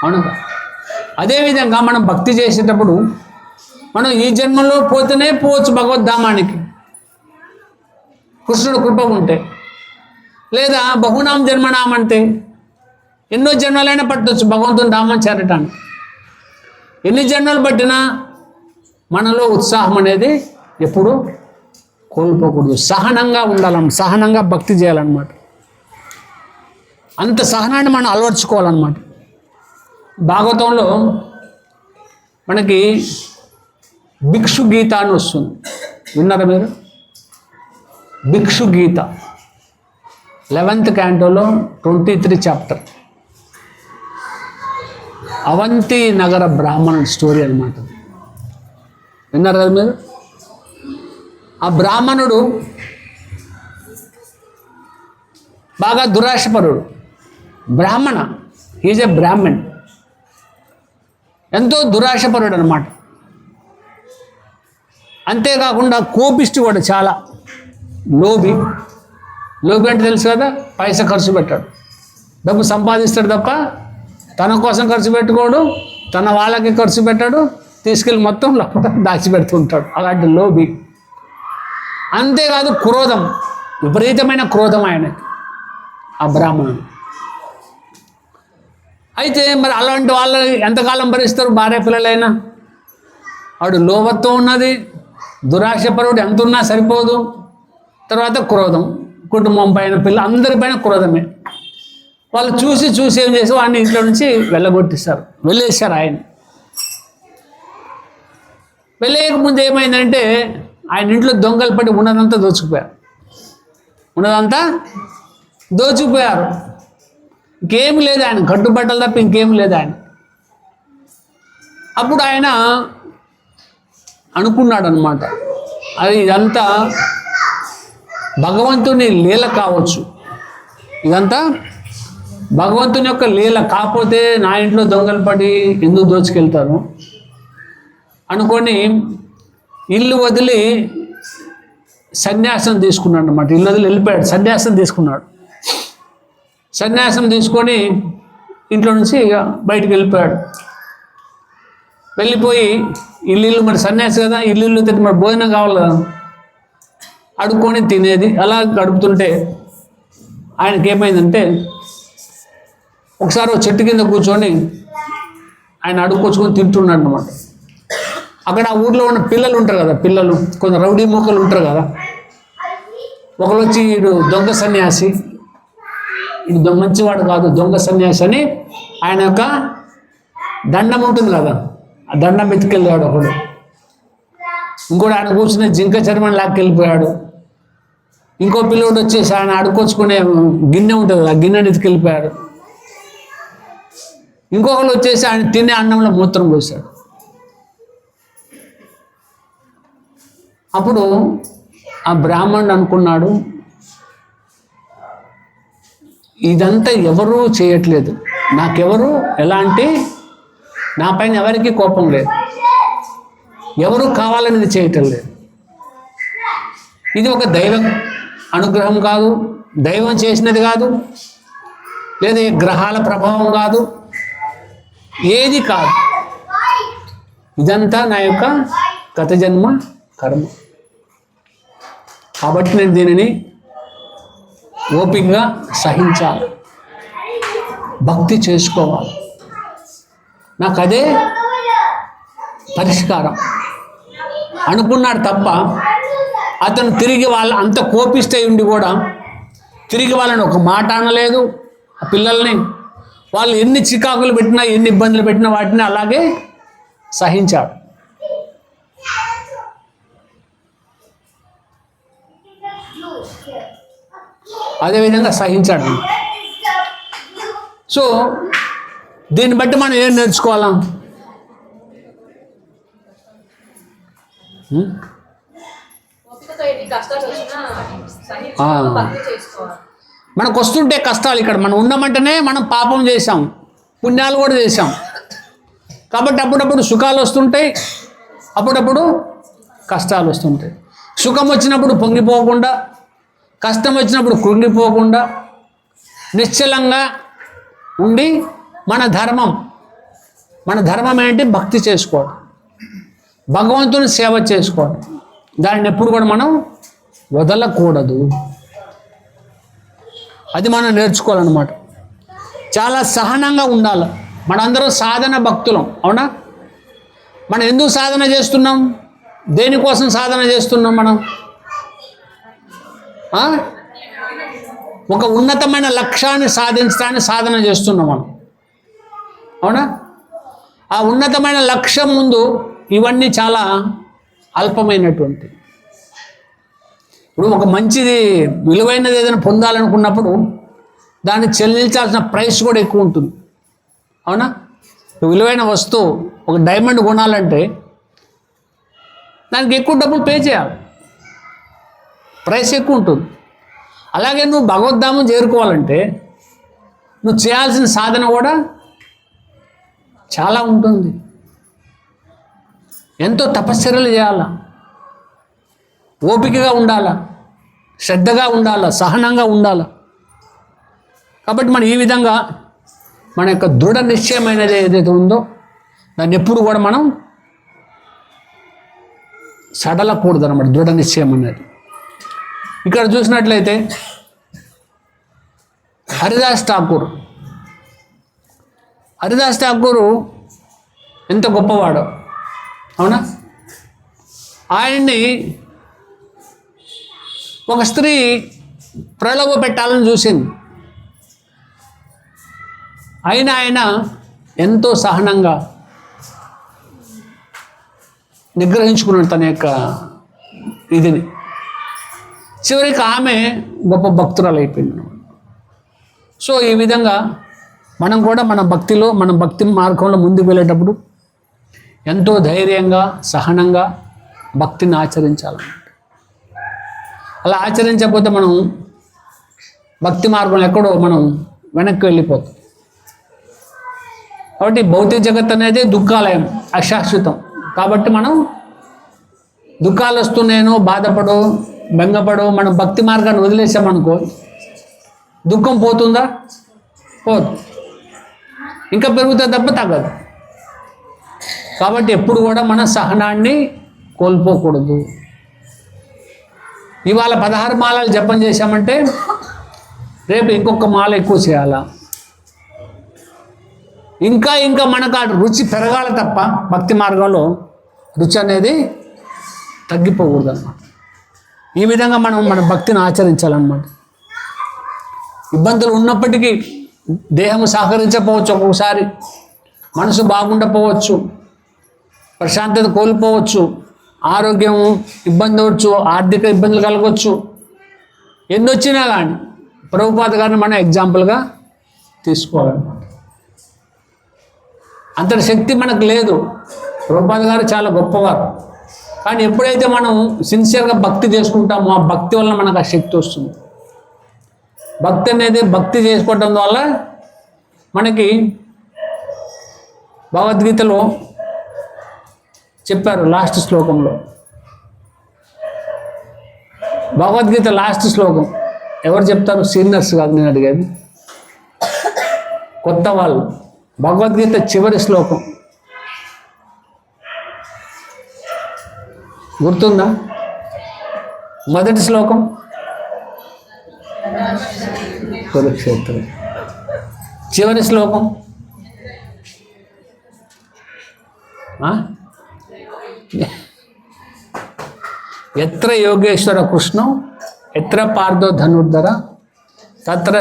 అవును. అదేవిధంగా మనం భక్తి చేసేటప్పుడు మనం ఈ జన్మలో పోతేనే పోవచ్చు భగవద్ధామానికి, కృష్ణుడు కృప ఉంటే. లేదా బహునాం జన్మనాం అంటే ఎన్నో జన్మలైనా పట్టవచ్చు భగవంతుని ధామం చేరటానికి. ఎన్ని జన్మలు పట్టినా మనలో ఉత్సాహం అనేది ఎప్పుడు కోల్పోకూడదు. సహనంగా ఉండాలన్నమాట, సహనంగా భక్తి చేయాలన్నమాట. అంత సహనాన్ని మనం అలవర్చుకోవాలన్నమాట. భాగవతంలో మనకి భిక్షు గీత అని వస్తుంది, విన్నారా మీరు? భిక్షు గీత 11th cantoలో 23 చాప్టర్, అవంతి నగర బ్రాహ్మణుడి స్టోరీ అనమాట. విన్నారు కదా మీరు? ఆ బ్రాహ్మణుడు బాగా దురాశపరుడు. బ్రాహ్మణ, ఈజ్ ఎ బ్రాహ్మణ్, ఎంతో దురాశపరుడు అనమాట. అంతేకాకుండా కోపిష్టి కూడా, చాలా లోబి. లోబి అంటే తెలుసు కదా, పైసా ఖర్చు పెట్టాడు, డబ్బు సంపాదిస్తాడు తప్ప తన కోసం ఖర్చు పెట్టుకోడు, తన వాళ్ళకి ఖర్చు పెట్టాడు, తీసుకెళ్ళి మొత్తం లోపల దాచిపెడుతుంటాడు. అలాంటి లోబి. అంతేకాదు క్రోధం, విపరీతమైన క్రోధం ఆయనకి, ఆ బ్రాహ్మణుడు. అయితే మరి అలాంటి వాళ్ళు ఎంతకాలం భరిస్తారు? భార్య పిల్లలైనా. వాడు లోభత్వం ఉన్నది, దురాశపరుడు ఎంత ఉన్నా సరిపోదు. తర్వాత క్రోధం, కుటుంబం పైన, పిల్ల అందరిపైన క్రోధమే. వాళ్ళు చూసి ఏం చేసి వాడిని ఇంట్లో నుంచి వెళ్ళేశారు ఆయన. వెళ్ళేయకముందు ఏమైందంటే ఆయన ఇంట్లో దొంగలు పడి ఉన్నదంతా దోచుకుపోయారు. ఇంకేమి లేదు ఆయన, కట్టుబట్టలు తప్ప ఇంకేమి లేదు ఆయన. అప్పుడు ఆయన అనుకున్నాడు అనమాట, అది ఇదంతా భగవంతుని లీల కావచ్చు, ఇదంతా భగవంతుని యొక్క లీల, కాకపోతే నా ఇంట్లో దొంగలు పడి ఎందుకు దోచుకెళ్తారు అనుకొని ఇల్లు వదిలి సన్యాసం తీసుకున్నాడు అనమాట. ఇల్లు వదిలి వెళ్ళిపోయాడు, సన్యాసం తీసుకున్నాడు. సన్యాసం తీసుకొని ఇంట్లో నుంచి ఇక బయటికి వెళ్ళిపోయాడు. వెళ్ళిపోయి ఇల్లు మరి సన్యాసి కదా, ఇల్లు తిట్టి మరి భోజనం కావాలి కదా, అడుక్కొని తినేది. అలా గడుపుతుంటే ఆయనకి ఏమైందంటే ఒకసారి చెట్టు కింద కూర్చొని ఆయన అడుక్కొచ్చుకొని తింటున్నాడు అనమాట. అక్కడ ఆ ఊర్లో ఉన్న పిల్లలు ఉంటారు కదా, పిల్లలు కొంచెం రౌడీ మూకలు ఉంటారు కదా, ఒకరు వచ్చి వీడు దొంగ సన్యాసి, ఇది మంచివాడు కాదు, దొంగ సన్యాసి అని ఆయన యొక్క దండం ఉంటుంది కదా, ఆ దండం ఎత్తుకెళ్ళాడు ఒకడు. ఇంకోటి ఆయన కూర్చుని జింక చర్మం లాక్కెళ్ళిపోయాడు. ఇంకో పిల్లోడు వచ్చేసి ఆయన అడుక్కొచ్చుకునే గిన్నె ఉంటుంది, ఆ గిన్నెని ఎత్తుకెళ్ళిపోయాడు. ఇంకొకరు వచ్చేసి ఆయన తినే అన్నంలో మూత్రం పోసాడు. అప్పుడు ఆ బ్రాహ్మణుడు అనుకున్నాడు, ఇదంతా ఎవరూ చేయట్లేదు, నాకెవరు ఎలాంటి, నా పైన ఎవరికి కోపం లేదు, ఎవరు కావాలని ఇది చేయటం లేదు, ఇది ఒక అనుగ్రహం కాదు, దైవం చేసినది కాదు, లేదా ఈ గ్రహాల ప్రభావం కాదు, ఏది కాదు. ఇదంతా నా యొక్క గత జన్మ కర్మ. కాబట్టి నేను దీనిని ఓపికగా సహించాలి, భక్తి చేసుకోవాలి. నాకు అదే పరిష్కారం అనుకున్నాడు తప్ప అతను తిరిగి అంత కోపిస్తే ఉండి కూడా తిరిగి వాళ్ళని ఒక మాట అనలేదు. ఆ పిల్లల్ని వాళ్ళు ఎన్ని చికాకులు పెట్టినా, ఎన్ని ఇబ్బందులు పెట్టినా వాటిని అలాగే సహించాడు. అదేవిధంగా సహించాడు. సో దీన్ని బట్టి మనం ఏం నేర్చుకోవాలా? ఓపికతో ఎన్ని కష్టాలు వచ్చినా సహించుకొని భక్తి చేసుకోవాలి. మనకు వస్తుంటే కష్టాలు, ఇక్కడ మనం ఉన్నామంటేనే మనం పాపం చేసాం, పుణ్యాలు కూడా చేసాం. కాబట్టి అప్పుడప్పుడు సుఖాలు వస్తుంటాయి, అప్పుడప్పుడు కష్టాలు వస్తుంటాయి. సుఖం వచ్చినప్పుడు పొంగిపోకుండా, కష్టం వచ్చినప్పుడు కృంగిపోకుండా నిశ్చలంగా ఉండి మన ధర్మం ఏంటి? భక్తి చేసుకోవడం, భగవంతుని సేవ చేసుకోవడం. దాన్ని ఎప్పుడు కూడా మనం వదలకూడదు. అది మనం నేర్చుకోవాలన్నమాట. చాలా సహనంగా ఉండాలి. మనందరం సాధన భక్తులం, అవునా? మనం ఎందుకు సాధన చేస్తున్నాం? దేనికోసం సాధన చేస్తున్నాం? మనం ఒక ఉన్నతమైన లక్ష్యాన్ని సాధించడానికి సాధన చేస్తున్నాం మనం, అవునా? ఆ ఉన్నతమైన లక్ష్యం ముందు ఇవన్నీ చాలా అల్పమైనటువంటి. ఇప్పుడు ఒక మంచిది విలువైనది ఏదైనా పొందాలనుకున్నప్పుడు దాన్ని చెల్లించాల్సిన ప్రైస్ కూడా ఎక్కువ ఉంటుంది, అవునా? విలువైన వస్తువు ఒక డైమండ్ కొనాలంటే దానికి ఎక్కువ డబ్బులు పే చేయాలి, ప్రైస్ ఎక్కువ ఉంటుంది. అలాగే నువ్వు భగవద్ధామం చేరుకోవాలంటే నువ్వు చేయాల్సిన సాధన కూడా చాలా ఉంటుంది. ఎంతో తపశ్చర్యలు చేయాలా, ఓపికగా ఉండాలా, శ్రద్ధగా ఉండాలా, సహనంగా ఉండాలా. కాబట్టి మనం ఈ విధంగా మన యొక్క దృఢ నిశ్చయమైనది ఏదైతే ఉందో దాన్ని ఎప్పుడు కూడా మనం సడలకూడదు అన్నమాట. దృఢ నిశ్చయం అనేది ఇక్కడ చూసినట్లయితే హరిదాస్ ఠాకూర్ ఎంత గొప్పవాడో, అవునా? ఆయన్ని ఒక స్త్రీ ప్రలోభ పెట్టాలని చూసింది. అయినా ఆయన ఎంతో సహనంగా నిగ్రహించుకున్నాడు తన యొక్క ఇదిని. చివరికి ఆమె గొప్ప భక్తురాలు అయిపోయింది. సో ఈ విధంగా మనం కూడా మన భక్తి మార్గంలో ముందుకు వెళ్ళేటప్పుడు ఎంతో ధైర్యంగా, సహనంగా భక్తిని ఆచరించాలన్నమాట. అలా ఆచరించకపోతే మనం భక్తి మార్గంలో ఎక్కడో మనం వెనక్కి వెళ్ళిపోతాం. కాబట్టి భౌతిక జగత్ అనేది దుఃఖాలయం, అశాశ్వతం. కాబట్టి మనం దుఃఖాలు వస్తున్నాయనో బాధపడో బెంగపడో మనం భక్తి మార్గాన్ని వదిలేసామనుకో దుఃఖం పోతుందా? పోదు, ఇంకా పెరుగుతుంది తప్ప తగ్గదు. కాబట్టి ఎప్పుడు కూడా మన సహనాన్ని కోల్పోకూడదు. ఇవాళ 16 మాలలు జపం చేశామంటే రేపు ఇంకొక మాల ఎక్కువ చేయాలా, ఇంకా మనకు ఆ రుచి పెరగాలి తప్ప భక్తి మార్గంలో రుచి అనేది తగ్గిపోకూడదు అన్నమాట. ఈ విధంగా మనం మన భక్తిని ఆచరించాలన్నమాట. ఇబ్బందులు ఉన్నప్పటికీ దేహం సహకరించకపోవచ్చు, ఒక్కొక్కసారి మనసు బాగుండకపోవచ్చు, ప్రశాంతత కోల్పోవచ్చు, ఆరోగ్యం ఇబ్బంది అవ్వచ్చు, ఆర్థిక ఇబ్బందులు కలగవచ్చు. ఎన్ని వచ్చినా కానీ ప్రభుపాద గారిని మనం ఎగ్జాంపుల్గా తీసుకోవాలన్నమాట. అంతటి శక్తి మనకు లేదు. ప్రభుపాద గారు చాలా గొప్పవారు. కానీ ఎప్పుడైతే మనం సిన్సియర్గా భక్తి చేసుకుంటామో ఆ భక్తి వల్ల మనకు ఆ శక్తి వస్తుంది. భక్తి అనేది భక్తి చేసుకోవడం వల్ల మనకి భగవద్గీతలో చెప్పారు లాస్ట్ శ్లోకంలో, భగవద్గీత లాస్ట్ శ్లోకం ఎవరు చెప్తారు? సీనియర్స్ కాదు నేను అడిగేది, కొత్త వాళ్ళు. భగవద్గీత చివరి శ్లోకం గుర్తుందా? మొదటి శ్లోకం కురుక్షేత్రం, చివరి శ్లోకం ఎత్ర యోగేశ్వర కృష్ణం ఎత్ర పార్థో ధనుర్ధర తత్ర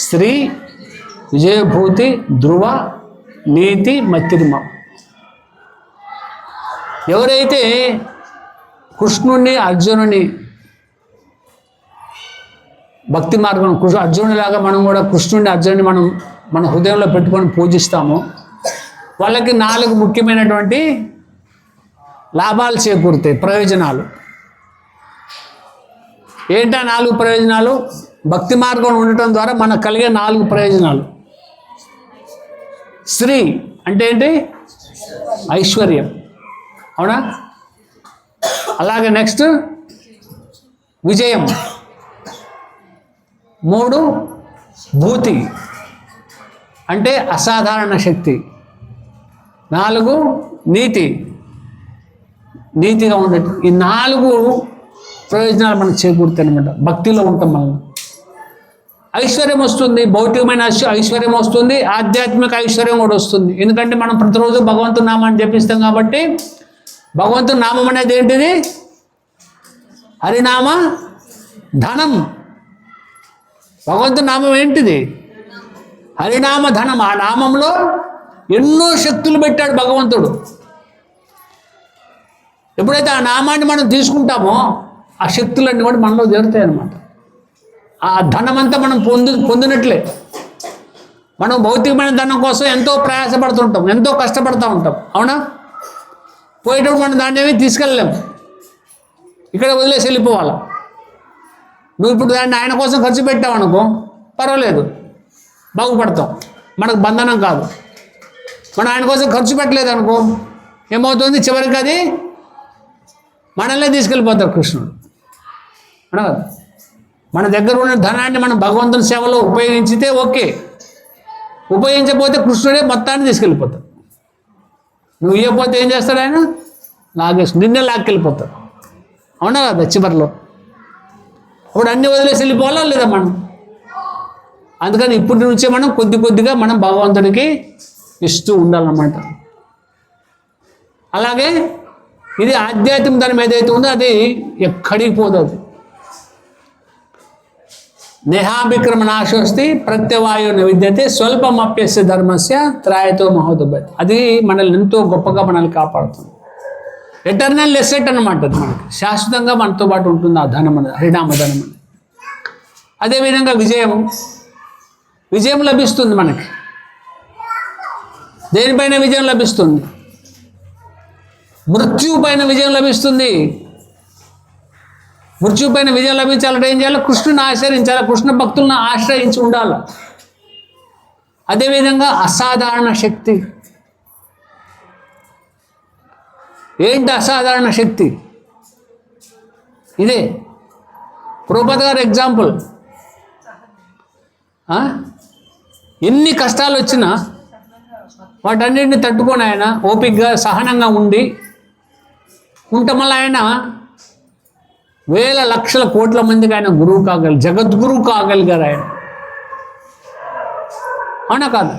శ్రీ విజయభూతి ధ్రువ నీతి మతిర్మ. ఎవరైతే కృష్ణుణ్ణి అర్జునుని భక్తి మార్గం అర్జునుడిలాగా మనం కూడా కృష్ణుడిని అర్జునుడిని మనం మన హృదయంలో పెట్టుకొని పూజిస్తామో వాళ్ళకి 4 ముఖ్యమైనటువంటి లాభాలు చేకూరుతాయి, ప్రయోజనాలు. ఏంటా 4 ప్రయోజనాలు? భక్తి మార్గం ఉండటం ద్వారా మనకు కలిగే 4 ప్రయోజనాలు. శ్రీ అంటే ఏంటి? ఐశ్వర్యం, అవునా? అలాగే నెక్స్ట్ విజయం. 3 భూతి అంటే అసాధారణ శక్తి. 4 నీతిగా ఉండటం. ఈ 4 ప్రయోజనాలు మనకు చేకూరుతాయి అనమాట భక్తిలో ఉంటాం. మనం ఐశ్వర్యం వస్తుంది, భౌతికమైన ఐశ్వర్యం వస్తుంది, ఆధ్యాత్మిక ఐశ్వర్యం కూడా వస్తుంది. ఎందుకంటే మనం ప్రతిరోజు భగవంతుని నామాన్ని జపిస్తాం కాబట్టి. భగవంతుని నామం అనేది ఏంటిది? హరినామ ధనం. భగవంతుని నామం ఏంటిది? హరినామ ధనం. ఆ నామంలో ఎన్నో శక్తులు పెట్టాడు భగవంతుడు. ఎప్పుడైతే ఆ నామాన్ని మనం తీసుకుంటామో ఆ శక్తులన్నీ కూడా మనలో చేరుతాయి అన్నమాట. ఆ ధనమంతా మనం పొందినట్లే. మనం భౌతికమైన ధనం కోసం ఎంతో ప్రయాసపడుతుంటాం, ఎంతో కష్టపడుతూ ఉంటాం, అవునా? పోయేటప్పుడు మనం దాన్ని ఏమీ తీసుకెళ్ళలేము, ఇక్కడ వదిలేసి వెళ్ళిపోవాలి. నువ్వు ఇప్పుడు దాన్ని ఆయన కోసం ఖర్చు పెట్టావు అనుకో, పర్వాలేదు, బాగుపడతాం, మనకు బంధనం కాదు. మనం ఆయన కోసం ఖర్చు పెట్టలేదు అనుకో, ఏమవుతుంది? చివరికి అది మనల్నే తీసుకెళ్ళిపోతారు కృష్ణుడు, అవునా కదా? మన దగ్గర ఉన్న ధనాన్ని మనం భగవంతుని సేవలో ఉపయోగించితే ఓకే, ఉపయోగించకపోతే కృష్ణుడే మొత్తాన్ని తీసుకెళ్ళిపోతాడు. నువ్వు ఇవ్వకపోతే ఏం చేస్తాడు ఆయన? నిన్నే లాక్కెళ్ళిపోతాడు, అవునా కదా? చివరిలో ఇప్పుడు అన్ని వదిలేసి వెళ్ళిపోవాలా లేదా మనం? అందుకని ఇప్పటి నుంచే మనం కొద్దిగా మనం భగవంతుడికి ఇస్తూ ఉండాలన్నమాట. అలాగే ఇది ఆధ్యాత్మిక ధనం ఏదైతే ఉందో అది ఎక్కడికి పోదు. అది నేహాభిక్రమ నాశోస్తి ప్రత్యవాయు విద్యతే స్వల్పమప్యస్య ధర్మస్య త్రాయతో మహోదభ్యత. అది మనల్ని ఎంతో గొప్పగా మనల్ని కాపాడుతుంది. ఎటర్నల్ ఎసెట్ అన్నమాట. అది మనకి శాశ్వతంగా మనతో పాటు ఉంటుంది ఆ ధనం అనేది, హరినామ ధనం అనేది. అదేవిధంగా విజయం లభిస్తుంది మనకి. దేనిపైన విజయం లభిస్తుంది? మృత్యువు పైన విజయం లభిస్తుంది. మృత్యు పైన విజయం లభించాలంటే ఏం చేయాలి? కృష్ణుని ఆశ్రయించాలి, కృష్ణ భక్తులను ఆశ్రయించి ఉండాలి. అదేవిధంగా అసాధారణ శక్తి. ఏంటి అసాధారణ శక్తి? ఇదే ప్రభుపాద గారు ఎగ్జాంపుల్. ఎన్ని కష్టాలు వచ్చినా వాటన్నిటిని తట్టుకొని ఆయన ఓపికగా సహనంగా ఉండటం వల్ల ఆయన వేల లక్షల కోట్ల మందికి ఆయన గురువు జగద్గురువు కాగలిగారు ఆయన, అవునా కాదు?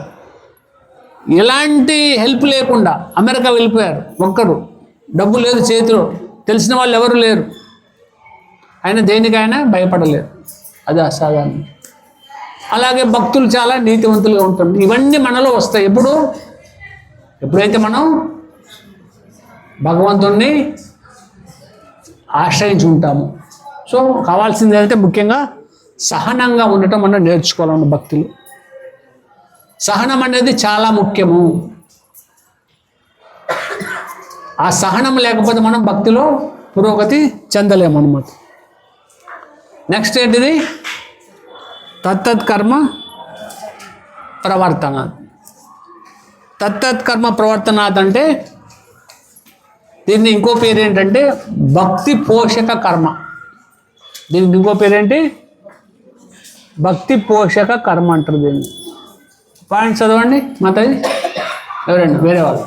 ఎలాంటి హెల్ప్ లేకుండా అమెరికా వెళ్ళిపోయారు ఒక్కరు, డబ్బు లేదు చేతిలో, తెలిసిన వాళ్ళు ఎవరు లేరు, ఆయన దేనికైనా భయపడలేరు. అది అసాధారణం. అలాగే భక్తులు చాలా నీతివంతులుగా ఉంటారు. ఇవన్నీ మనలో వస్తాయి ఎప్పుడైతే మనం భగవంతుణ్ణి ఆశ్రయించి ఉంటాము. సో కావాల్సింది ఏంటంటే ముఖ్యంగా సహనంగా ఉండటం మనం నేర్చుకోవాలన్న భక్తులు. సహనం అనేది చాలా ముఖ్యము. ఆ సహనం లేకపోతే మనం భక్తిలో పురోగతి చెందలేము అన్నమాట. నెక్స్ట్ ఏంటిది? తత్తత్కర్మ ప్రవర్తనాత్. తత్తత్కర్మ ప్రవర్తనాత్ అంటే దీన్ని ఇంకో పేరు ఏంటంటే భక్తి పోషక కర్మ. దీనికి ఇంకో పేరేంటి? భక్తి పోషక కర్మ అంటారు దీన్ని. పాయింట్ చదవండి మాతాజీ, ఎవరండి వేరే వాళ్ళు.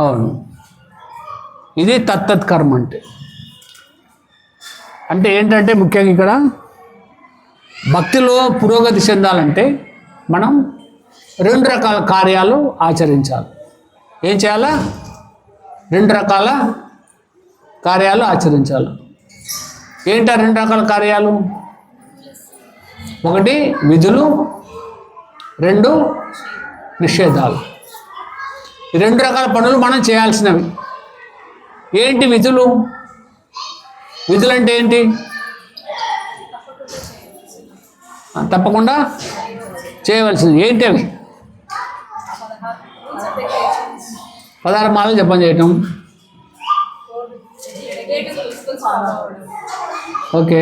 అవును, ఇది తత్తత్ కర్మ అంటే ఏంటంటే ముఖ్యంగా ఇక్కడ భక్తిలో పురోగతి చెందాలంటే మనం 2 రకాల కార్యాలు ఆచరించాలి. ఏం చేయాలా? 2 రకాల కార్యాలు ఆచరించాలి. ఏంటా 2 రకాల కార్యాలు? ఒకటి విధులు, 2 నిషేధాలు. ఈ 2 రకాల పనులు మనం చేయాల్సినవి. ఏంటి విధులు? విధులు అంటే ఏంటి? తప్పకుండా చేయవలసింది. ఏంటి అవి? 16 మాలలు జపం చేయటం. ఓకే,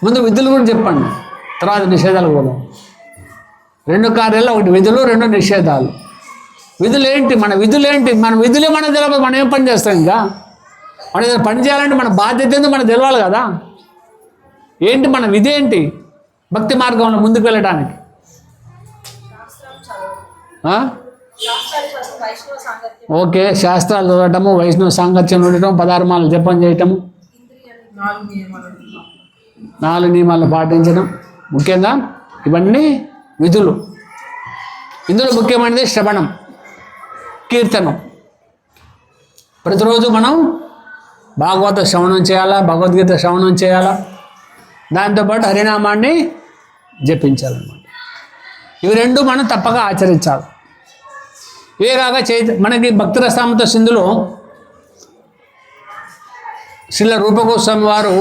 ముందు విధులు కూడా చెప్పండి, తర్వాత నిషేధాలు కూడా. 2 కార్యాలు, ఒకటి విధులు, 2 నిషేధాలు. విధులు ఏంటి? మన విధులు ఏంటి? మన విధులే మనకు తెలియదు, మనం ఏం పని చేస్తాం? ఇంకా మనం ఏదైనా పని చేయాలంటే మన బాధ్యత ఏందో మనకు తెలవాలి కదా. ఏంటి మన విధి? ఏంటి భక్తి మార్గంలో ముందుకు వెళ్ళడానికి? ఓకే, శాస్త్రాలు చదవటము, వైష్ణవ సాంగత్యం ఉండటం, 16 మాలలు జపం చేయటము, 4 నియమాలను పాటించడం, ముఖ్యంగా ఇవన్నీ విధులు. ఇందులో ముఖ్యమైనది శ్రవణం, కీర్తనం. ప్రతిరోజు మనం భాగవత శ్రవణం చేయాలా, భగవద్గీత శ్రవణం చేయాలా, దాంతోపాటు హరినామాన్ని జపించాలన్నమాట. ఇవి 2 మనం తప్పక ఆచరించాలి. ఇవే కాక మనకి భక్తి రసామృత సింధులో శ్రీల రూపగోస్వామి వారు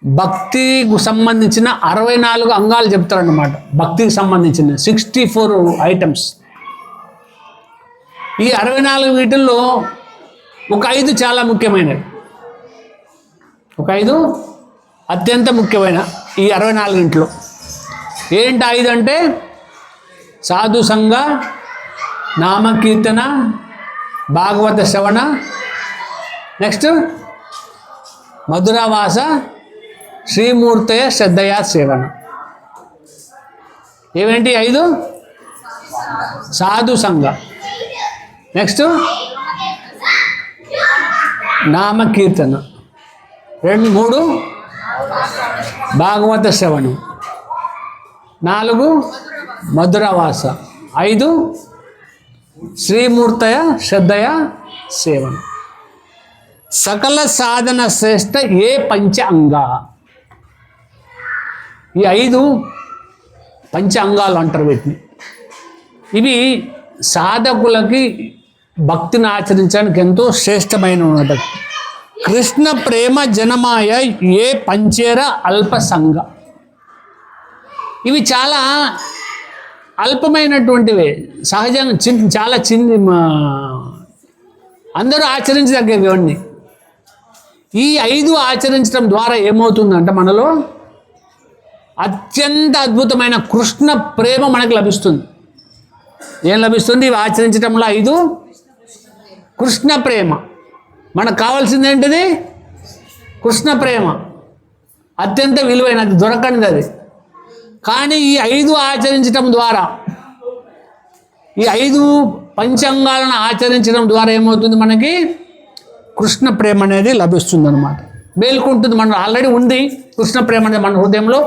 భక్తికి సంబంధించిన 64 అంగాలు చెప్తారన్నమాట. భక్తికి సంబంధించిన 64 ఐటమ్స్. ఈ 64 వీటిల్లో ఒక 5 చాలా ముఖ్యమైనవి. ఒక 5 అత్యంత ముఖ్యమైన ఈ 64 ఏంటి 5 అంటే సాధు సంగ, నామకీర్తన, భాగవత శ్రవణ, నెక్స్ట్ మధురావాస, శ్రీమూర్తయ శ్రద్ధయా సేవన. ఏవేంటి 5? సాధు సంగ, నెక్స్ట్ నామకీర్తన, 3 భాగవత శ్రవణం, 4 మధురవాస, 5 శ్రీమూర్తయ శ్రద్ధయ సేవన. సకల సాధన శ్రేష్ఠ ఏ పంచ అంగ. ఈ 5 పంచ అంగాలు అంటారు వీటిని. ఇవి సాధకులకి భక్తిని ఆచరించడానికి ఎంతో శ్రేష్టమైన ఉన్నది. కృష్ణ ప్రేమ జనమాయ ఏ పంచేర అల్ప సంగ. ఇవి చాలా అల్పమైనటువంటివే, సహజంగా చాలా అందరూ ఆచరించదగ్గవి ఇవన్నీ. ఈ 5 ఆచరించడం ద్వారా ఏమవుతుందంటే మనలో అత్యంత అద్భుతమైన కృష్ణ ప్రేమ మనకు లభిస్తుంది. ఏం లభిస్తుంది ఇవి ఆచరించడంలో? 5 కృష్ణ ప్రేమ. మనకు కావాల్సింది ఏంటిది? కృష్ణ ప్రేమ. అత్యంత విలువైనది, దొరకనిది అది. కానీ ఈ 5 ఆచరించడం ద్వారా, ఈ 5 పంచాంగాలను ఆచరించడం ద్వారా ఏమవుతుంది? మనకి కృష్ణ ప్రేమ అనేది లభిస్తుంది అన్నమాట. మేల్కుంటుంది. మనం ఆల్రెడీ ఉంది కృష్ణ ప్రేమ అనేది మన హృదయంలో.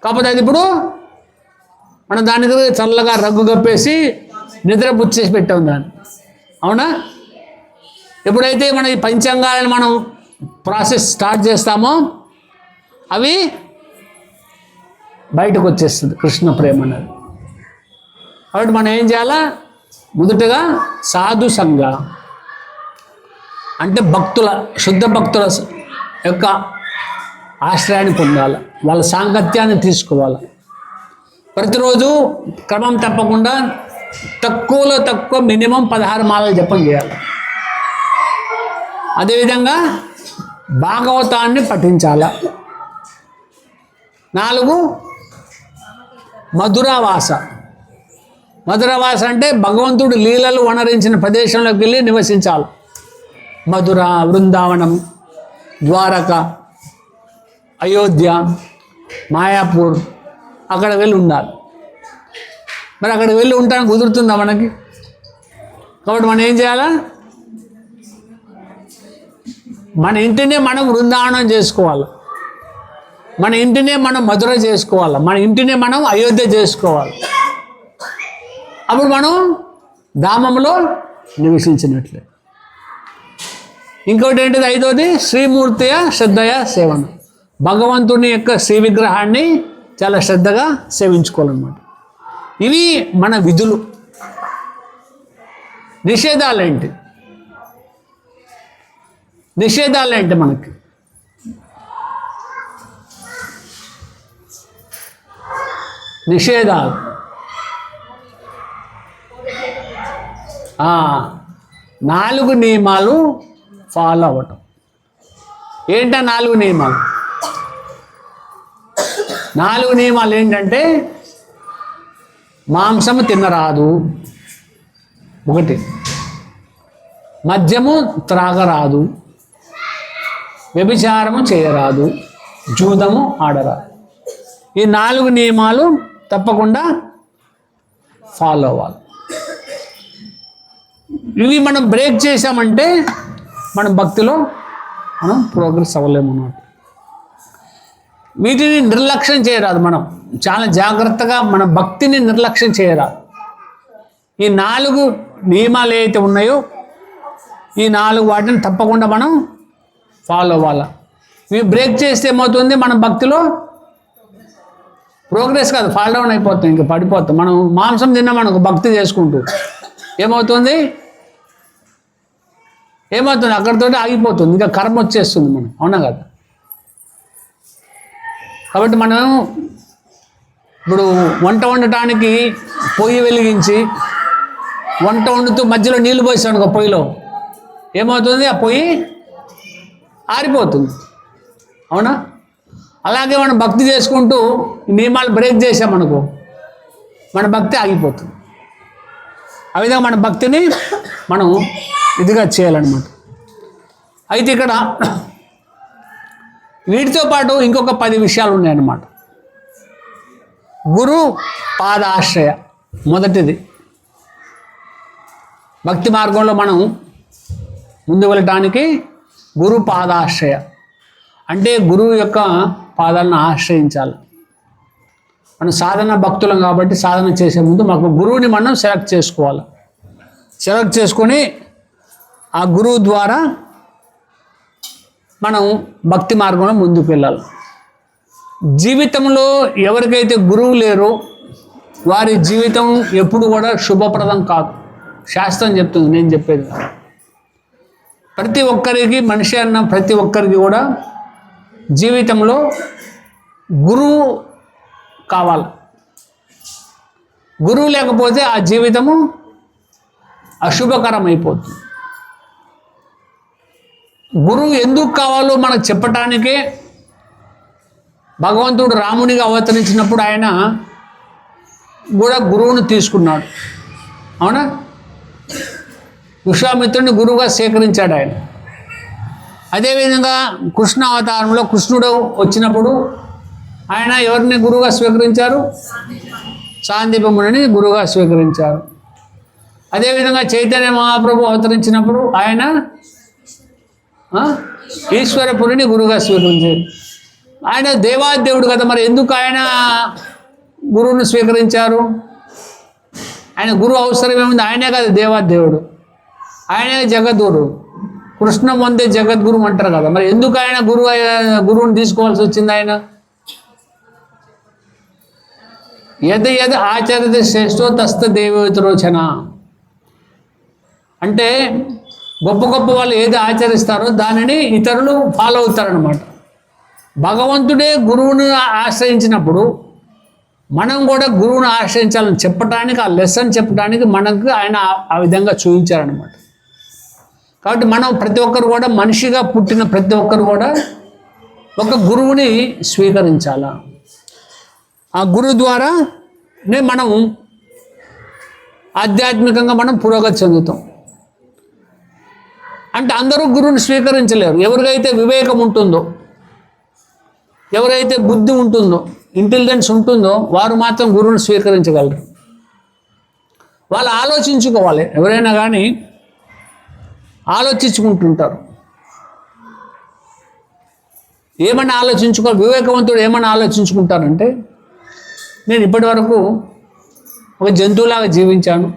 కాకపోతే అది ఇప్పుడు మనం దాని దగ్గర చల్లగా రగ్గు కప్పేసి నిద్ర బుచ్చేసి పెట్టాం దాన్ని. అవునా? ఎప్పుడైతే మన ఈ పంచాంగాలను మనం ప్రాసెస్ స్టార్ట్ చేస్తామో అవి బయటకు వచ్చేస్తుంది కృష్ణ ప్రేమ అనేది. కాబట్టి మనం ఏం చేయాలా? మొదటగా సాధు సంఘ అంటే భక్తుల, శుద్ధ భక్తుల యొక్క ఆశ్రయాన్ని పొందాలి, వాళ్ళ సాంగత్యాన్ని తీసుకోవాలి. ప్రతిరోజు క్రమం తప్పకుండా తక్కువలో తక్కువ మినిమం 16 మాలలు జపం చేయాలి. అదేవిధంగా భాగవతాన్ని పఠించాల. 4 మధురావాస. మధురావాస అంటే భగవంతుడు లీలలు వనరించిన ప్రదేశంలోకి వెళ్ళి నివసించాలి. మధుర, బృందావనం, ద్వారక, అయోధ్య, మాయాపూర్ అక్కడ వెళ్ళి ఉండాలి. మరి అక్కడికి వెళ్ళి ఉండడానికి కుదురుతుందా మనకి? కాబట్టి మనం ఏం చేయాలా? మన ఇంటినే మనం బృందావనం చేసుకోవాలి, మన ఇంటినే మనం మధుర చేసుకోవాలి, మన ఇంటినే మనం అయోధ్య చేసుకోవాలి. అప్పుడు మనం ధామంలో నివసించినట్లే. ఇంకోటి ఏంటిది? 5వది శ్రీమూర్తియ శ్రద్ధయ సేవన. భగవంతుని యొక్క శ్రీ విగ్రహాన్ని చాలా శ్రద్ధగా సేవించుకోవాలన్నమాట. ఇవి మన విధులు. నిషేధాలేంటి? నిషేధాలేంటి మనకి? నిషేధాలు 4 నియమాలు ఫాలో అవ్వటం. ఏంటా 4 నియమాలు? 4 నియమాలు ఏంటంటే మాంసము తినరాదు, 1. మద్యము త్రాగరాదు, వ్యభిచారము చేయరాదు, జూదము ఆడరాదు. ఈ 4 నియమాలు తప్పకుండా ఫాలో అవ్వాలి. ఇవి మనం బ్రేక్ చేసామంటే మన భక్తిలో మనం ప్రోగ్రెస్ అవ్వలేము అన్నమాట. వీటిని నిర్లక్ష్యం చేయరాదు. మనం చాలా జాగ్రత్తగా మన భక్తిని నిర్లక్ష్యం చేయరాదు. ఈ 4 నియమాలు ఏవైతే ఉన్నాయో ఈ 4 వాటిని తప్పకుండా మనం ఫాలో అవ్వాలి. ఇవి బ్రేక్ చేస్తే ఏమవుతుంది? మన భక్తిలో ప్రోగ్రెస్ కాదు, ఫాల్ డౌన్ అయిపోతుంది, ఇంకా పడిపోతాం. మనం మాంసం తిన్నాం మనకు భక్తి చేసుకుంటూ ఏమవుతుంది? అక్కడితో ఆగిపోతుంది, ఇంకా కర్మ వచ్చేస్తుంది మనం. అవునా కదా? కాబట్టి మనం ఇప్పుడు వంట వండటానికి పొయ్యి వెలిగించి వంట వండుతూ మధ్యలో నీళ్ళు పోసాను ఒక పొయ్యిలో, ఏమవుతుంది? ఆ పొయ్యి ఆరిపోతుంది. అవునా? అలాగే మనం భక్తి చేసుకుంటూ నియమాలు బ్రేక్ చేసామనుకో మన భక్తి ఆగిపోతుంది. ఆ విధంగా మన భక్తిని మనం ఇదిగా చేయాలన్నమాట. అయితే ఇక్కడ వీటితో పాటు ఇంకొక 10 విషయాలు ఉన్నాయన్నమాట. గురు పాదాశ్రయ మొదటిది. భక్తి మార్గంలో మనం ముందు వెళ్ళటానికి గురు పాదాశ్రయ అంటే గురువు యొక్క పాదాలను ఆశ్రయించాలి. మనం సాధన భక్తులం కాబట్టి సాధన చేసే ముందు మాకు గురువుని మనం సెలెక్ట్ చేసుకోవాలి. సెలెక్ట్ చేసుకొని ఆ గురువు ద్వారా మనం భక్తి మార్గంలో ముందుకు వెళ్ళాలి. జీవితంలో ఎవరికైతే గురువు లేరో వారి జీవితం ఎప్పుడు కూడా శుభప్రదం కాదు. శాస్త్రం చెప్తుంది, నేను చెప్పేది. ప్రతి ఒక్కరికి, మనిషి అన్న ప్రతి ఒక్కరికి కూడా జీవితంలో గురువు కావాలి. గురువు లేకపోతే ఆ జీవితము అశుభకరం అయిపోతుంది. గురువు ఎందుకు కావాలో మనకు చెప్పటానికే భగవంతుడు రామునిగా అవతరించినప్పుడు ఆయన కూడా గురువుని తీసుకున్నాడు. అవునా? విశ్వామిత్రుడిని గురువుగా స్వీకరించాడు ఆయన. అదేవిధంగా కృష్ణ అవతారంలో కృష్ణుడు వచ్చినప్పుడు ఆయన ఎవరిని గురువుగా స్వీకరించారు? సాందీపముని గురువుగా స్వీకరించారు. అదేవిధంగా చైతన్య మహాప్రభు అవతరించినప్పుడు ఆయన ఈశ్వరపురిని గురువుగా స్వీకరించారు. ఆయన దేవాదేవుడు కదా, మరి ఎందుకు ఆయన గురువుని స్వీకరించారు? ఆయన గురువు అవసరం ఏముంది? ఆయనే కదా దేవాదేవుడు, ఆయనే జగద్గురు. కృష్ణ పొందే జగద్గురు అంటారు కదా, మరి ఎందుకు ఆయన గురువుని తీసుకోవాల్సి వచ్చింది? ఆయన యద యద ఆచరిత శ్రేష్టో తస్త దేవోత్తరోచన అంటే గొప్ప గొప్ప వాళ్ళు ఏది ఆచరిస్తారో దానిని ఇతరులు ఫాలో అవుతారనమాట. భగవంతుడే గురువుని ఆశ్రయించినప్పుడు మనం కూడా గురువుని ఆశ్రయించాలని చెప్పడానికి, ఆ లెసన్ చెప్పడానికి మనకు ఆయన ఆ విధంగా చూపించారనమాట. కాబట్టి మనం ప్రతి ఒక్కరు కూడా, మనిషిగా పుట్టిన ప్రతి ఒక్కరు కూడా ఒక గురువుని స్వీకరించాలా. ఆ గురువు ద్వారానే మనం ఆధ్యాత్మికంగా మనం పురోగతి చెందుతాం. అంటే అందరూ గురువుని స్వీకరించలేరు. ఎవరికైతే వివేకం ఉంటుందో, ఎవరైతే బుద్ధి ఉంటుందో, ఇంటెలిజెన్స్ ఉంటుందో వారు మాత్రం గురువుని స్వీకరించగలరు. వాళ్ళు ఆలోచించుకోవాలి. ఎవరైనా కానీ ఆలోచించుకుంటుంటారు. ఏమన్నా ఆలోచించుకోవాలి. వివేకవంతుడు ఏమన్నా ఆలోచించుకుంటారంటే, నేను ఇప్పటి వరకు ఒక జంతువులాగా జీవించాను,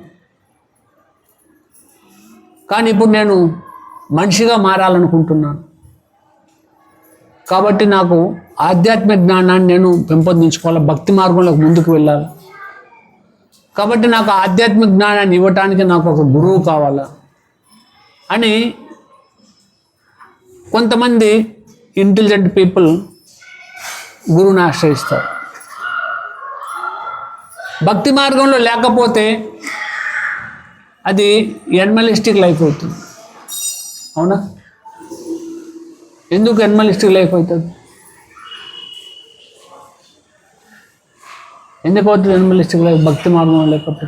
కానీ ఇప్పుడు నేను మనిషిగా మారాలనుకుంటున్నాను. కాబట్టి నాకు ఆధ్యాత్మిక జ్ఞానాన్ని నేను పెంపొందించుకోవాలి, భక్తి మార్గంలోకి ముందుకు వెళ్ళాలి. కాబట్టి నాకు ఆధ్యాత్మిక జ్ఞానాన్ని ఇవ్వటానికి నాకు ఒక గురువు కావాలా అని కొంతమంది ఇంటెలిజెంట్ పీపుల్ గురువుని ఆశ్రయిస్తారు. భక్తి మార్గంలో లేకపోతే అది ఎనిమలిస్టిక్ లైఫ్ అవుతుంది. అవునా? ఎందుకు ఎనిమలిస్టిక్ లైఫ్ అవుతుంది? ఎందుకు అవుతుంది ఎనిమలిస్టిక్ లైఫ్ భక్తి మార్గంలో లేకపోతే?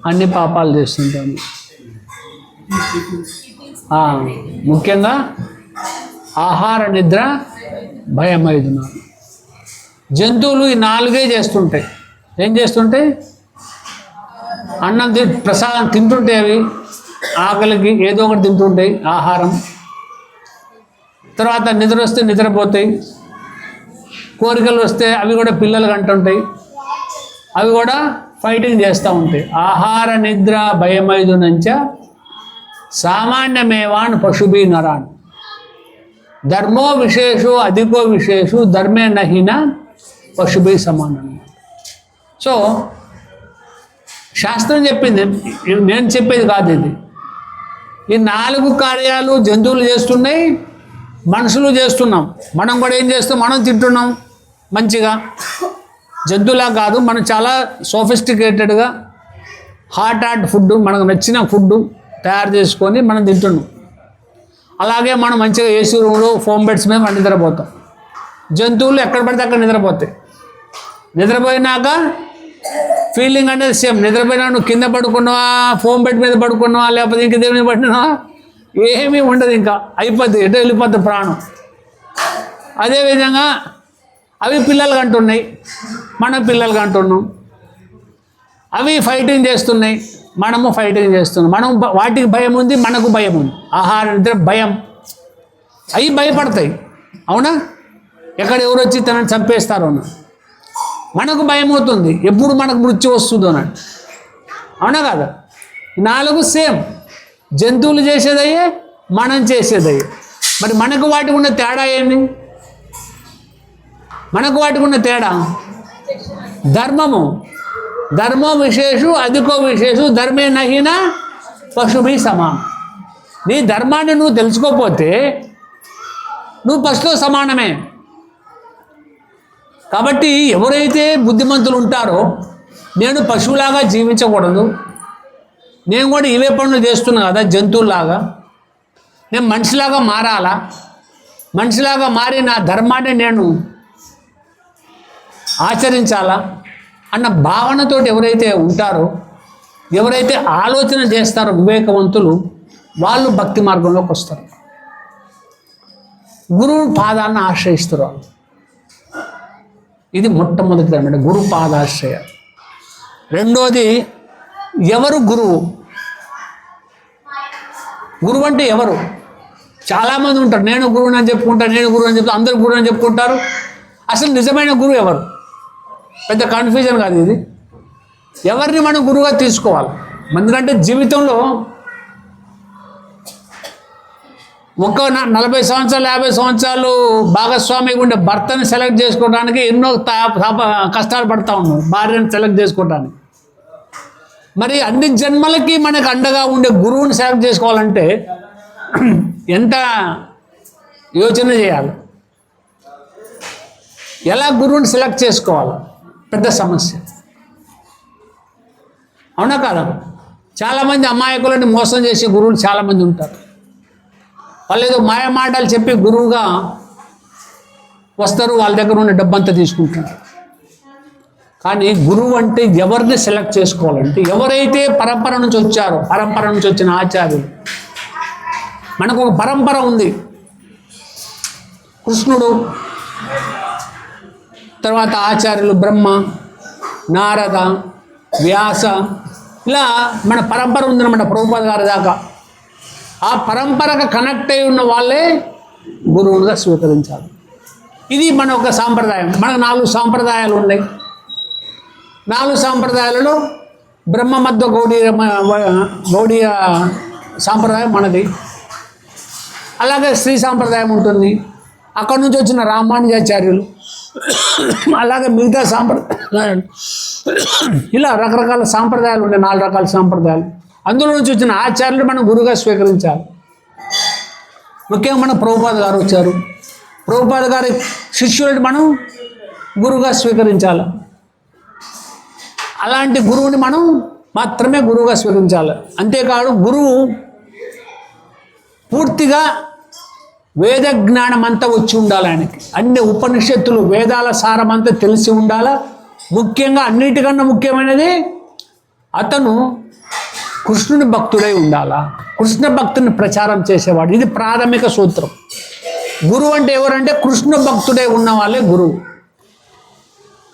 అన్ని పాపాలు చేస్తుంటాను. ముఖ్యంగా ఆహార, నిద్ర, భయం, 5. జంతువులు ఈ 4 చేస్తుంటాయి. ఏం చేస్తుంటాయి? అన్నం ప్రసాదం తింటుంటాయి. అవి ఆకలికి ఏదో ఒకటి తింటుంటాయి, ఆహారం. తర్వాత నిద్ర వస్తే నిద్రపోతాయి. కోరికలు వస్తే అవి కూడా పిల్లలు అంటుంటాయి. అవి కూడా ఫైటింగ్ చేస్తూ ఉంటాయి. ఆహార, నిద్ర, భయం 5 నుంచ సామాన్యమేవాన్ పశుభి నరాన్ ధర్మో విశేషో అధికో విశేషు ధర్మే నహిన పశుభి సమానం. సో శాస్త్రం చెప్పింది, నేను చెప్పేది కాదు ఇది. ఈ 4 కార్యాలు జంతువులు చేస్తున్నాయి, మనుషులు చేస్తున్నాం. మనం కూడా ఏం చేస్తాం? మనం తింటున్నాం మంచిగా. జంతువులా కాదు, మనం చాలా సోఫిస్టికేటెడ్గా హాట్ ఫుడ్, మనకు నచ్చిన ఫుడ్ తయారు చేసుకొని మనం తింటున్నాం. అలాగే మనం మంచిగా ఏసీ రూమ్లో ఫోమ్ బెడ్స్ మీద మనం నిద్రపోతాం. జంతువులు ఎక్కడ పడితే అక్కడ నిద్రపోతాయి. నిద్రపోయినాక ఫీలింగ్ అనేది సేమ్. నిద్రపోయినా నువ్వు కింద పడుకున్నావా, ఫోమ్ బెడ్ మీద పడుకున్నావా, లేకపోతే ఇంక దేని మీద పడినావా, ఏమీ ఉండదు. ఇంకా అయిపోద్ది, ఎటో వెళ్ళిపోద్ది ప్రాణం. అదేవిధంగా అవి పిల్లలు కంటున్నాయి, మనం పిల్లలు కంటున్నాం. అవి ఫైటింగ్ చేస్తున్నాయి, మనము ఫైటింగ్ చేస్తున్నాం. మనం వాటికి భయం ఉంది, మనకు భయం ఉంది. ఆహార, నిద్ర, భయం. అవి భయపడతాయి. అవునా? ఎక్కడ ఎవరు వచ్చి తనని చంపేస్తారో అని మనకు భయం అవుతుంది, ఎప్పుడు మనకు మృత్యు వస్తుందో అని. అవునా కదా? 4 సేమ్. జంతువులు చేసేదయ్యే, మనం చేసేదయ్యే. మరి మనకు వాటికి ఉన్న తేడా ఏంది? మనకు వాటికి ఉన్న తేడా ధర్మము. ధర్మో విశేషు అధికో విశేషు ధర్మే నహిన పశుభి సమానం. నీ ధర్మాన్ని నువ్వు తెలుసుకోకపోతే నువ్వు పశుతో సమానమే. కాబట్టి ఎవరైతే బుద్ధిమంతులు ఉంటారో, నేను పశువులాగా జీవించకూడదు, నేను కూడా ఇవే పనులు చేస్తున్నా కదా జంతువులాగా, నేను మనిషిలాగా మారాలా, మనిషిలాగా మారి నా ధర్మాన్ని నేను ఆచరించాలా అన్న భావనతోటి ఎవరైతే ఉంటారో, ఎవరైతే ఆలోచన చేస్తారో వివేకవంతులు, వాళ్ళు భక్తి మార్గంలోకి వస్తారు. గురువు పాదాలను ఆశ్రయిస్తారు వాళ్ళు. ఇది మొట్టమొదటిది అన్నమాట, గురు పాదాశ్రయ. రెండోది, ఎవరు గురువు? గురువు అంటే ఎవరు? చాలామంది ఉంటారు, నేను గురువుని అని చెప్పుకుంటారు, నేను గురువు అని చెప్తారు, అందరు గురువు అని చెప్పుకుంటారు. అసలు నిజమైన గురువు ఎవరు? పెద్ద కన్ఫ్యూజన్ కాదు ఇది. ఎవరిని మనం గురువుగా తీసుకోవాలి? ఎందుకంటే జీవితంలో ఒక 40 సంవత్సరాలు 50 సంవత్సరాలు భాగస్వామిగా ఉండే భర్తని సెలెక్ట్ చేసుకోవడానికి ఎన్నో కష్టాలు పడతా ఉన్నాం, భార్యను సెలెక్ట్ చేసుకోవడానికి. మరి అన్ని జన్మలకి మనకు అండగా ఉండే గురువుని సెలెక్ట్ చేసుకోవాలంటే ఎంత యోచన చేయాలి. ఎలా గురువుని సెలెక్ట్ చేసుకోవాలి పెద్ద సమస్య. అవునా కాదా? చాలామంది అమాయకులని మోసం చేసే గురువులు చాలామంది ఉంటారు. వాళ్ళు ఏదో మాయ మాటలు చెప్పి గురువుగా వస్తారు, వాళ్ళ దగ్గర ఉన్న డబ్బంతా తీసుకుంటారు. కానీ గురువు అంటే ఎవరిని సెలెక్ట్ చేసుకోవాలంటే ఎవరైతే పరంపర నుంచి వచ్చారో, పరంపర నుంచి వచ్చిన ఆచార్యులు. మనకు ఒక పరంపర ఉంది. కృష్ణుడు, తర్వాత ఆచార్యులు బ్రహ్మ, నారద, వ్యాస, ఇలా మన పరంపర ఉందన్నమాట ప్రభుపాద గారి దాకా. ఆ పరంపరకు కనెక్ట్ అయి ఉన్న వాళ్ళే గురువులుగా స్వీకరించాలి. ఇది మన ఒక సాంప్రదాయం. మనకు 4 సాంప్రదాయాలు ఉన్నాయి. 4 సాంప్రదాయాలలో బ్రహ్మ మధ్య గౌడీయ సాంప్రదాయం మనది. అలాగే శ్రీ సాంప్రదాయం ఉంటుంది. అక్కడి నుంచి వచ్చిన రామానుజాచార్యులు, అలాగే మిగతా సాంప్రదాయాలు, ఇలా రకరకాల సాంప్రదాయాలు ఉన్నాయి. 4 రకాల సాంప్రదాయాలు. అందులో నుంచి వచ్చిన ఆచార్యులు మనం గురువుగా స్వీకరించాలి. ముఖ్యంగా మన ప్రభుపాద గారు వచ్చారు. ప్రభుపాద గారి శిష్యులను మనం గురువుగా స్వీకరించాలి. అలాంటి గురువుని మనం మాత్రమే గురువుగా స్వీకరించాలి. అంతేకాదు గురువు పూర్తిగా వేద జ్ఞానం అంతా వచ్చి ఉండాలి. ఆయనకి అన్ని ఉపనిషత్తులు, వేదాల సారం అంతా తెలిసి ఉండాలా. ముఖ్యంగా అన్నిటికన్నా ముఖ్యమైనది అతను కృష్ణుని భక్తుడై ఉండాలా. కృష్ణ భక్తుని ప్రచారం చేసేవాడు. ఇది ప్రాథమిక సూత్రం. గురువు అంటే ఎవరంటే కృష్ణ భక్తుడై ఉన్న వాళ్ళే గురువు.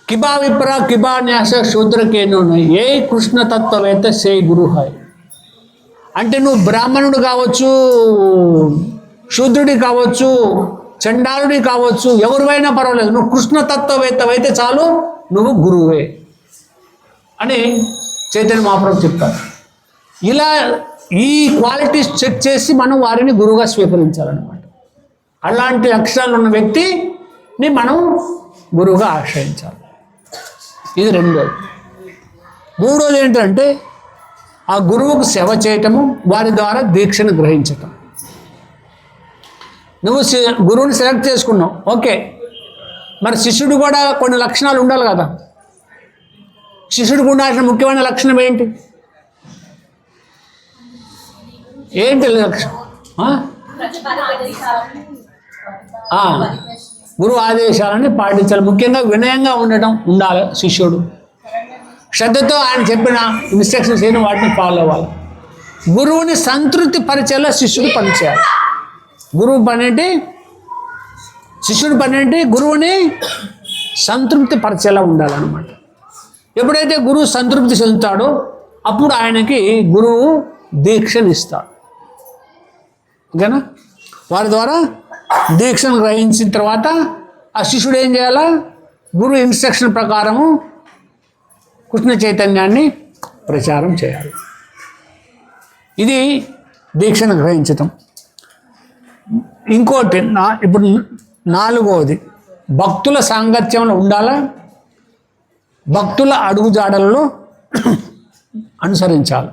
కిబా విప్ర కిబా న్యాస శూద్రకేనో ఏ కృష్ణతత్వవేత్త సే గురు హాయ్. అంటే నువ్వు బ్రాహ్మణుడు కావచ్చు, శూద్రుడి కావచ్చు, చండాలుడి కావచ్చు, ఎవరివైనా పర్వాలేదు, నువ్వు కృష్ణతత్వవేత్తవైతే చాలు, నువ్వు గురువే అని చైతన్య మహాప్రభు చెప్తారు. ఇలా ఈ క్వాలిటీస్ చెక్ చేసి మనం వారిని గురువుగా స్వీకరించాలన్నమాట. అలాంటి లక్షణాలు ఉన్న వ్యక్తిని మనం గురువుగా ఆశ్రయించాలి. ఇది 2వది. 3వది ఏంటంటే ఆ గురువుకు సేవ చేయటము, వారి ద్వారా దీక్షను గ్రహించటం. నువ్వు గురువుని సెలెక్ట్ చేసుకున్నావు, ఓకే. మరి శిష్యుడు కూడా కొన్ని లక్షణాలు ఉండాలి కదా. శిష్యుడికి ఉండాల్సిన ముఖ్యమైన లక్షణం ఏంటి? ఏంటి లక్షణం? గురువు ఆదేశాలని పాటించాలి. ముఖ్యంగా వినయంగా ఉండాలి శిష్యుడు. శ్రద్ధతో ఆయన చెప్పిన ఇన్స్ట్రక్షన్స్ అయిన వాటిని ఫాలో అవ్వాలి. గురువుని సంతృప్తి పరిచేలా శిష్యుడు పనిచేయాలి. గురువు పని ఏంటి? శిష్యుడి పని ఏంటి? గురువుని సంతృప్తి పరిచేలా ఉండాలన్నమాట. ఎప్పుడైతే గురువు సంతృప్తి చెందుతాడో అప్పుడు ఆయనకి గురువు దీక్షనిస్తాడు. ఓకేనా? వారి ద్వారా దీక్షను గ్రహించిన తర్వాత ఆ శిష్యుడు ఏం చేయాలా? గురువు ఇన్స్ట్రక్షన్ ప్రకారము కృష్ణ చైతన్యాన్ని ప్రచారం చేయాలి. ఇది దీక్షను గ్రహించటం. ఇంకోటి ఇప్పుడు 4వది భక్తుల సాంగత్యంలో ఉండాలా. భక్తుల అడుగుజాడలలో అనుసరించాలి.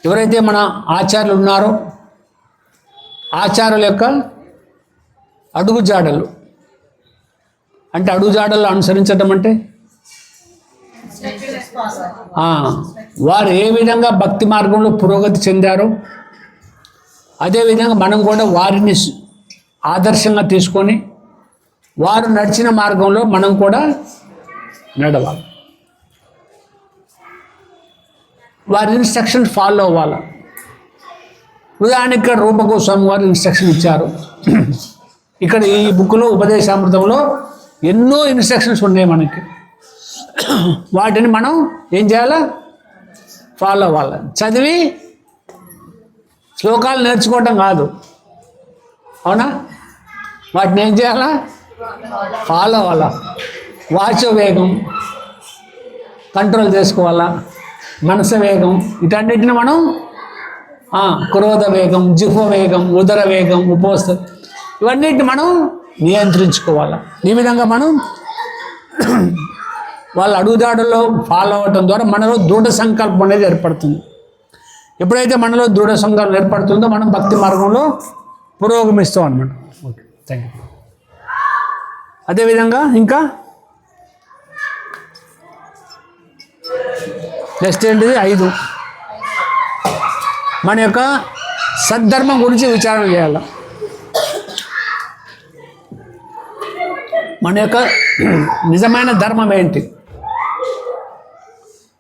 ఎవరైతే మన ఆచార్యులు ఉన్నారో ఆచార్యుల యొక్క అడుగుజాడలు అంటే అడుగుజాడల్లో అనుసరించడం అంటే వారు ఏ విధంగా భక్తి మార్గంలో పురోగతి చెందారో అదేవిధంగా మనం కూడా వారిని ఆదర్శంగా తీసుకొని వారు నడిచిన మార్గంలో మనం కూడా నడవాలి. వారి ఇన్స్ట్రక్షన్ ఫాలో అవ్వాలి. ఉదాహరణకి ఇక్కడ రూపగోస్వామి వారు ఇన్స్ట్రక్షన్ ఇచ్చారు. ఇక్కడ ఈ బుక్లో ఉపదేశామృతంలో ఎన్నో ఇన్స్ట్రక్షన్స్ ఉన్నాయి మనకి. వాటిని మనం ఏం చేయాలా? ఫాలో అవ్వాలి. చదివి శ్లోకాలు నేర్చుకోవటం కాదు, అవునా? వాటిని ఏం చేయాలా? ఫాలో అవ్వాలా. వాచో వేగం కంట్రోల్ చేసుకోవాలా, మనసు వేగం, వీటన్నిటిని మనం క్రోధ వేగం, జిహ్వ వేగం, ఉదర వేగం, ఉపవస్త, ఇవన్నిటిని మనం నియంత్రించుకోవాలి. ఈ విధంగా మనం వాళ్ళ అడుగుదాడుల్లో ఫాలో అవ్వటం ద్వారా మనలో దృఢ సంకల్పం అనేది ఏర్పడుతుంది. ఎప్పుడైతే మనలో దృఢ సంకల్పం ఏర్పడుతుందో మనం భక్తి మార్గంలో పురోగమిస్తాం అన్నమాట. Okay, thank you. అదేవిధంగా ఇంకా నెక్స్ట్ ఏంటిది 5, మన యొక్క సద్ధర్మం గురించి విచారణ చేయాలి. మన యొక్క నిజమైన ధర్మం ఏంటి,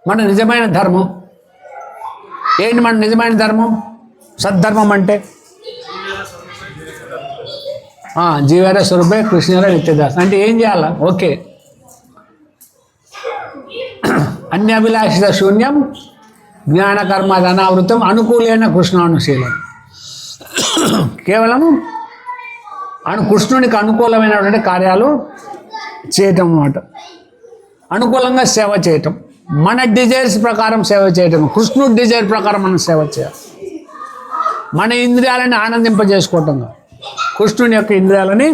మన నిజమైన ధర్మం ఏంటి, మన నిజమైన ధర్మం సద్ధర్మం అంటే జీవేర స్వరూపే కృష్ణేర నిత్యదాస్ అంటే ఏం చేయాలా? ఓకే, అన్యాభిలాషిత శూన్యం జ్ఞానకర్మ అనావృతం అనుకూలైన కృష్ణానుశీలం. కేవలము కృష్ణునికి అనుకూలమైనటువంటి కార్యాలు చేయటం అన్నమాట. అనుకూలంగా సేవ చేయటం, మన డిజైర్స్ ప్రకారం సేవ చేయటం, కృష్ణుడి డిజైర్ ప్రకారం మనం సేవ చేయాలి. మన ఇంద్రియాలని ఆనందింపజేసుకోవటం, కృష్ణుని యొక్క ఇంద్రియాలని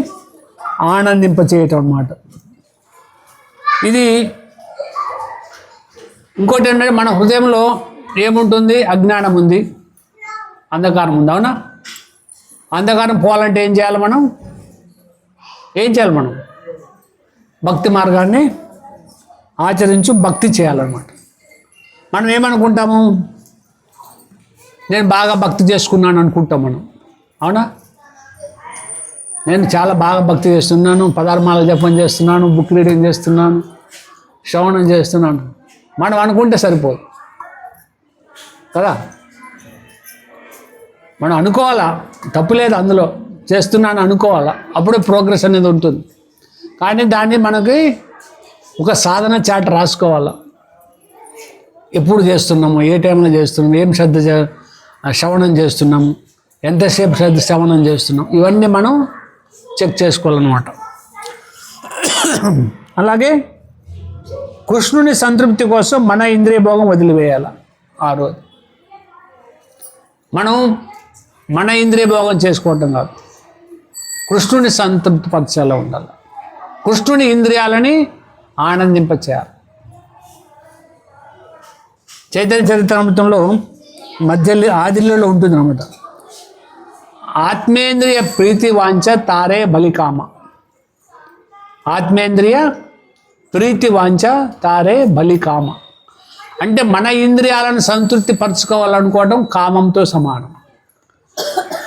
ఆనందింపచేయటం అన్నమాట. ఇది ఇంకోటి ఏంటంటే మన హృదయంలో ఏముంటుంది? అజ్ఞానం ఉంది, అంధకారం ఉంది. అవునా? అంధకారం పోవాలంటే ఏం చేయాలి? మనం భక్తి మార్గాన్ని ఆచరించు భక్తి చేయాలన్నమాట. మనం ఏమనుకుంటాము? నేను బాగా భక్తి చేసుకున్నాను అనుకుంటాం మనం. అవునా? నేను చాలా బాగా భక్తి చేస్తున్నాను, 16 మాల జపం చేస్తున్నాను, బుక్ రీడింగ్ చేస్తున్నాను, శ్రవణం చేస్తున్నాను మనం అనుకుంటే సరిపోదు కదా. మనం అనుకోవాలా, తప్పు లేదు అందులో, చేస్తున్నాను అనుకోవాలా, అప్పుడే ప్రోగ్రెస్ అనేది ఉంటుంది. కానీ దాన్ని మనకి ఒక సాధన చాట్ రాసుకోవాలా. ఎప్పుడు చేస్తున్నాము, ఏ టైంలో చేస్తున్నాము, ఏం శ్రవణం చేస్తున్నాము, ఎంతసేపు శ్రవణం చేస్తున్నాం, ఇవన్నీ మనం చెక్ చేసుకోవాలన్నమాట. అలాగే కృష్ణుని సంతృప్తి కోసం మన ఇంద్రియ భోగం వదిలివేయాలి. ఆ రోజు మనం మన ఇంద్రియ భోగం చేసుకోవటం కాదు, కృష్ణుని సంతృప్తి పరచాలో ఉండాలి. కృష్ణుని ఇంద్రియాలని ఆనందింపచేయాలి. చైతన్య చరితామృతంలో ఆదిలో ఉంటుంది అన్నమాట. ఆత్మేంద్రియ ప్రీతి వాంఛ తారే బలికామ. ఆత్మేంద్రియ ప్రీతి వాంఛ తారే బలికామ అంటే మన ఇంద్రియాలను సంతృప్తి పరచుకోవాలనుకోవడం కామంతో సమానం.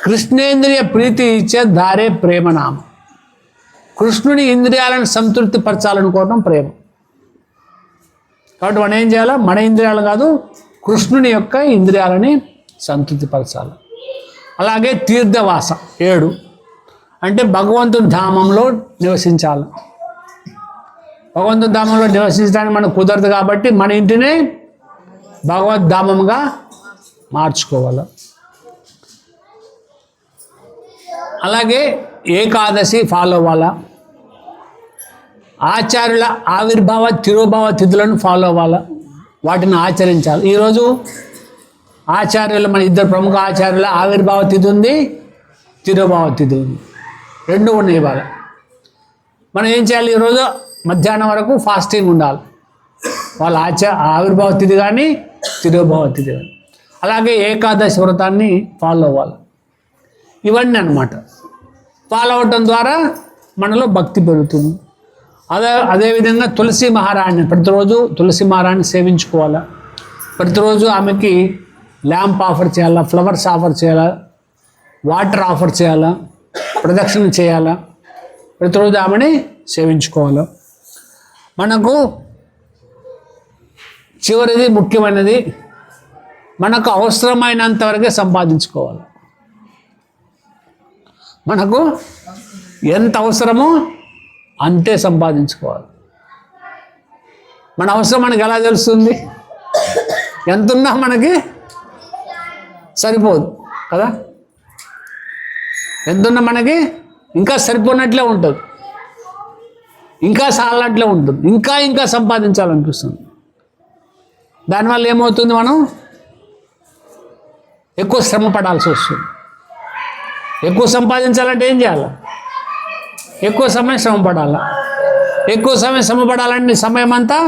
కృష్ణేంద్రియ ప్రీతి ఇచ్చే దారే ప్రేమనామ. కృష్ణుని ఇంద్రియాలను సంతృప్తి పరచాలనుకోవడం ప్రేమ. కాబట్టి మనం ఏం చేయాలి? మన ఇంద్రియాలు కాదు, కృష్ణుని యొక్క ఇంద్రియాలని సంతృప్తి పరచాలి. అలాగే తీర్థవాస 7 అంటే భగవంతుని ధామంలో నివసించాలి. భగవంతుని ధామంలో నివసించడానికి మనకు కుదరదు కాబట్టి మన ఇంటిని భగవద్ధామంగా మార్చుకోవాలి. అలాగే ఏకాదశి ఫాలో అవ్వాలా. ఆచార్యుల ఆవిర్భావ తిరోభావ తిథులను ఫాలో అవ్వాలా, వాటిని ఆచరించాలి. ఈరోజు ఆచార్యులు మన 2 ప్రముఖ ఆచార్యుల ఆవిర్భావ తిథి ఉంది, తిరోభావ తిథి ఉంది, 2 ఉన్నాయి. ఇవాళ మనం ఏం చేయాలి? ఈరోజు మధ్యాహ్నం వరకు ఫాస్టింగ్ ఉండాలి. వాళ్ళ ఆవిర్భావ తిథి కానీ తిరోభావ తిథి కానీ. అలాగే ఏకాదశి వ్రతాన్ని ఫాలో అవ్వాలి. ఇవన్నీ అన్నమాట. ఫాలో అవటం ద్వారా మనలో భక్తి పెరుగుతుంది. అదేవిధంగా తులసి మహారాణి ప్రతిరోజు తులసి మహారాణి సేవించుకోవాలా. ప్రతిరోజు ఆమెకి ల్యాంప్ ఆఫర్ చేయాలా, ఫ్లవర్స్ ఆఫర్ చేయాలా, వాటర్ ఆఫర్ చేయాలా, ప్రదక్షిణ చేయాలా, ప్రతిరోజు ఆమెని సేవించుకోవాలా. మనకు చివరిది ముఖ్యమైనది, మనకు అవసరమైనంత వరకే సంపాదించుకోవాలి. మనకు ఎంత అవసరమో అంతే సంపాదించుకోవాలి. మన అవసరం మనకి ఎలా తెలుస్తుంది? ఎంతున్నా మనకి సరిపోదు కదా. ఎంతున్నా మనకి ఇంకా సరిపోనట్లే ఉంటుంది, ఇంకా చాలనట్లే ఉంటుంది, ఇంకా సంపాదించాలనిపిస్తుంది. దానివల్ల ఏమవుతుంది? మనం ఎక్కువ శ్రమ పడాల్సి వస్తుంది. ఎక్కువ సంపాదించాలంటే ఏం చేయాలి? ఎక్కువ సమయం శ్రమ పడాలి. ఎక్కువ సమయం శ్రమ పడాలంటే సమయం అంతా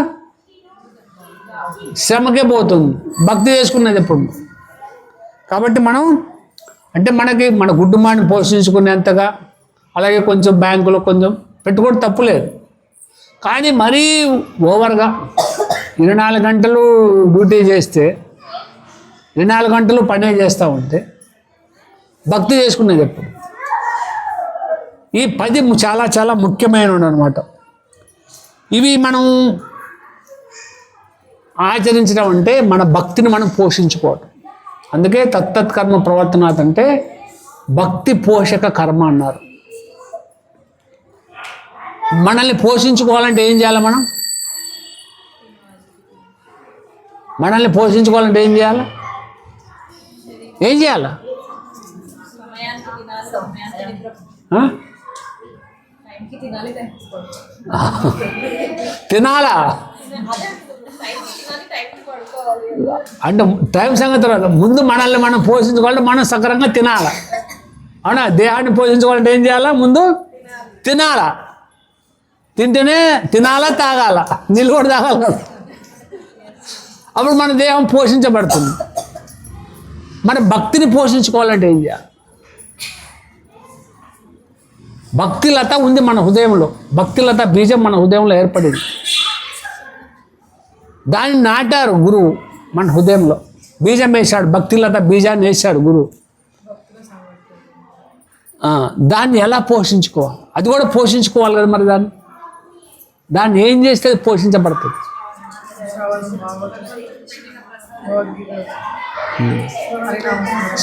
శ్రమకే పోతుంది, భక్తి చేసుకునేది ఎప్పుడు. కాబట్టి మనం అంటే మన కుటుంబాన్ని పోషించుకునేంతగా, అలాగే కొంచెం బ్యాంకులో కొంచెం పెట్టుకోవడం తప్పులేదు. కానీ మరీ ఓవర్గా 24 గంటలు డ్యూటీ చేస్తే 24 గంటలు పనే చేస్తూ ఉంటే భక్తి చేసుకునేది ఎప్పుడు? ఈ 10 చాలా చాలా ముఖ్యమైనవి అనమాట. ఇవి మనం ఆచరించడం అంటే మన భక్తిని మనం పోషించుకోవటం. అందుకే తత్తత్ కర్మ ప్రవర్తనాత్ అంటే భక్తి పోషక కర్మ అన్నారు. మనల్ని పోషించుకోవాలంటే ఏం చేయాలి? మనల్ని పోషించుకోవాలంటే ఏం చేయాలి? సమయానికి తినాలి, సమయానికి నిద్ర, ఆ? టైంకి తినాలి, తినాలా? అదే టైంకి తినాలి, టైంకి పడుకోవాలి. అంటే టైం సంగతి తర్వాత ముందు మనల్ని మనం పోషించుకోవాలంటే మనం సక్రంగా తినాలా? అవునా? దేహాన్ని పోషించుకోవాలంటే ఏం చేయాలా? ముందు తినాలా. తింటేనే తినాలా, తాగాల, నీళ్ళు కూడా తాగాలి కదా. అప్పుడు మన దేహం పోషించబడుతుంది. మన భక్తిని పోషించుకోవాలంటే ఏం చేయాలి? భక్తిలత ఉంది మన హృదయంలో. భక్తిలత బీజం మన హృదయంలో ఏర్పడింది. దాన్ని నాటారు గురువు మన హృదయంలో. బీజం వేశాడు, భక్తిలత బీజాన్ని వేశాడు గురువు. దాన్ని ఎలా పోషించుకోవాలి? అది కూడా పోషించుకోవాలి కదా. మరి దాన్ని ఏం చేస్తే అది పోషించబడుతుంది?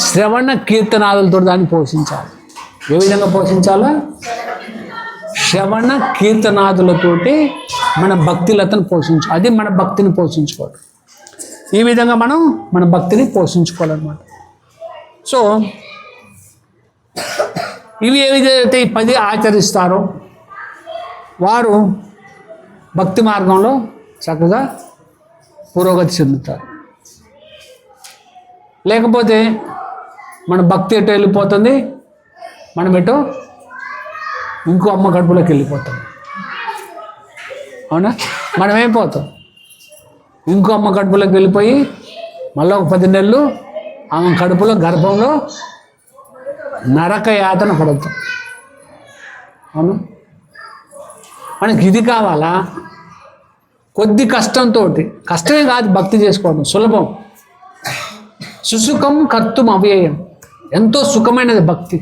శ్రవణ కీర్తనాదులతో దాన్ని పోషించాలి. ఏ విధంగా పోషించాలో? శ్రవణ కీర్తనాదులతోటి మన భక్తిలతను పోషించు. అది మన భక్తిని పోషించుకోవాలి. ఈ విధంగా మనం మన భక్తిని పోషించుకోవాలన్నమాట. సో ఇవి ఏదైతే ఈ 10 ఆచరిస్తారో వారు భక్తి మార్గంలో చక్కగా పురోగతి చెందుతారు. లేకపోతే మన భక్తి ఎటు వెళ్ళిపోతుంది, మనం ఎటో ఇంకో అమ్మ కడుపులోకి వెళ్ళిపోతాం. అవునా? మనం ఏమైపోతాం? ఇంకో అమ్మ కడుపులోకి వెళ్ళిపోయి మళ్ళీ ఒక 10 నెలలు ఆమె కడుపులో గర్భంలో నరక యాతన పడుతాం. అవును? మనకి ఇది కావాలా? కొద్ది కష్టంతో, కష్టమే కాదు భక్తి చేసుకోవడం, సులభం. సుసుఖం కర్తుం అవ్యయం. ఎంతో సుఖమైనది భక్తి,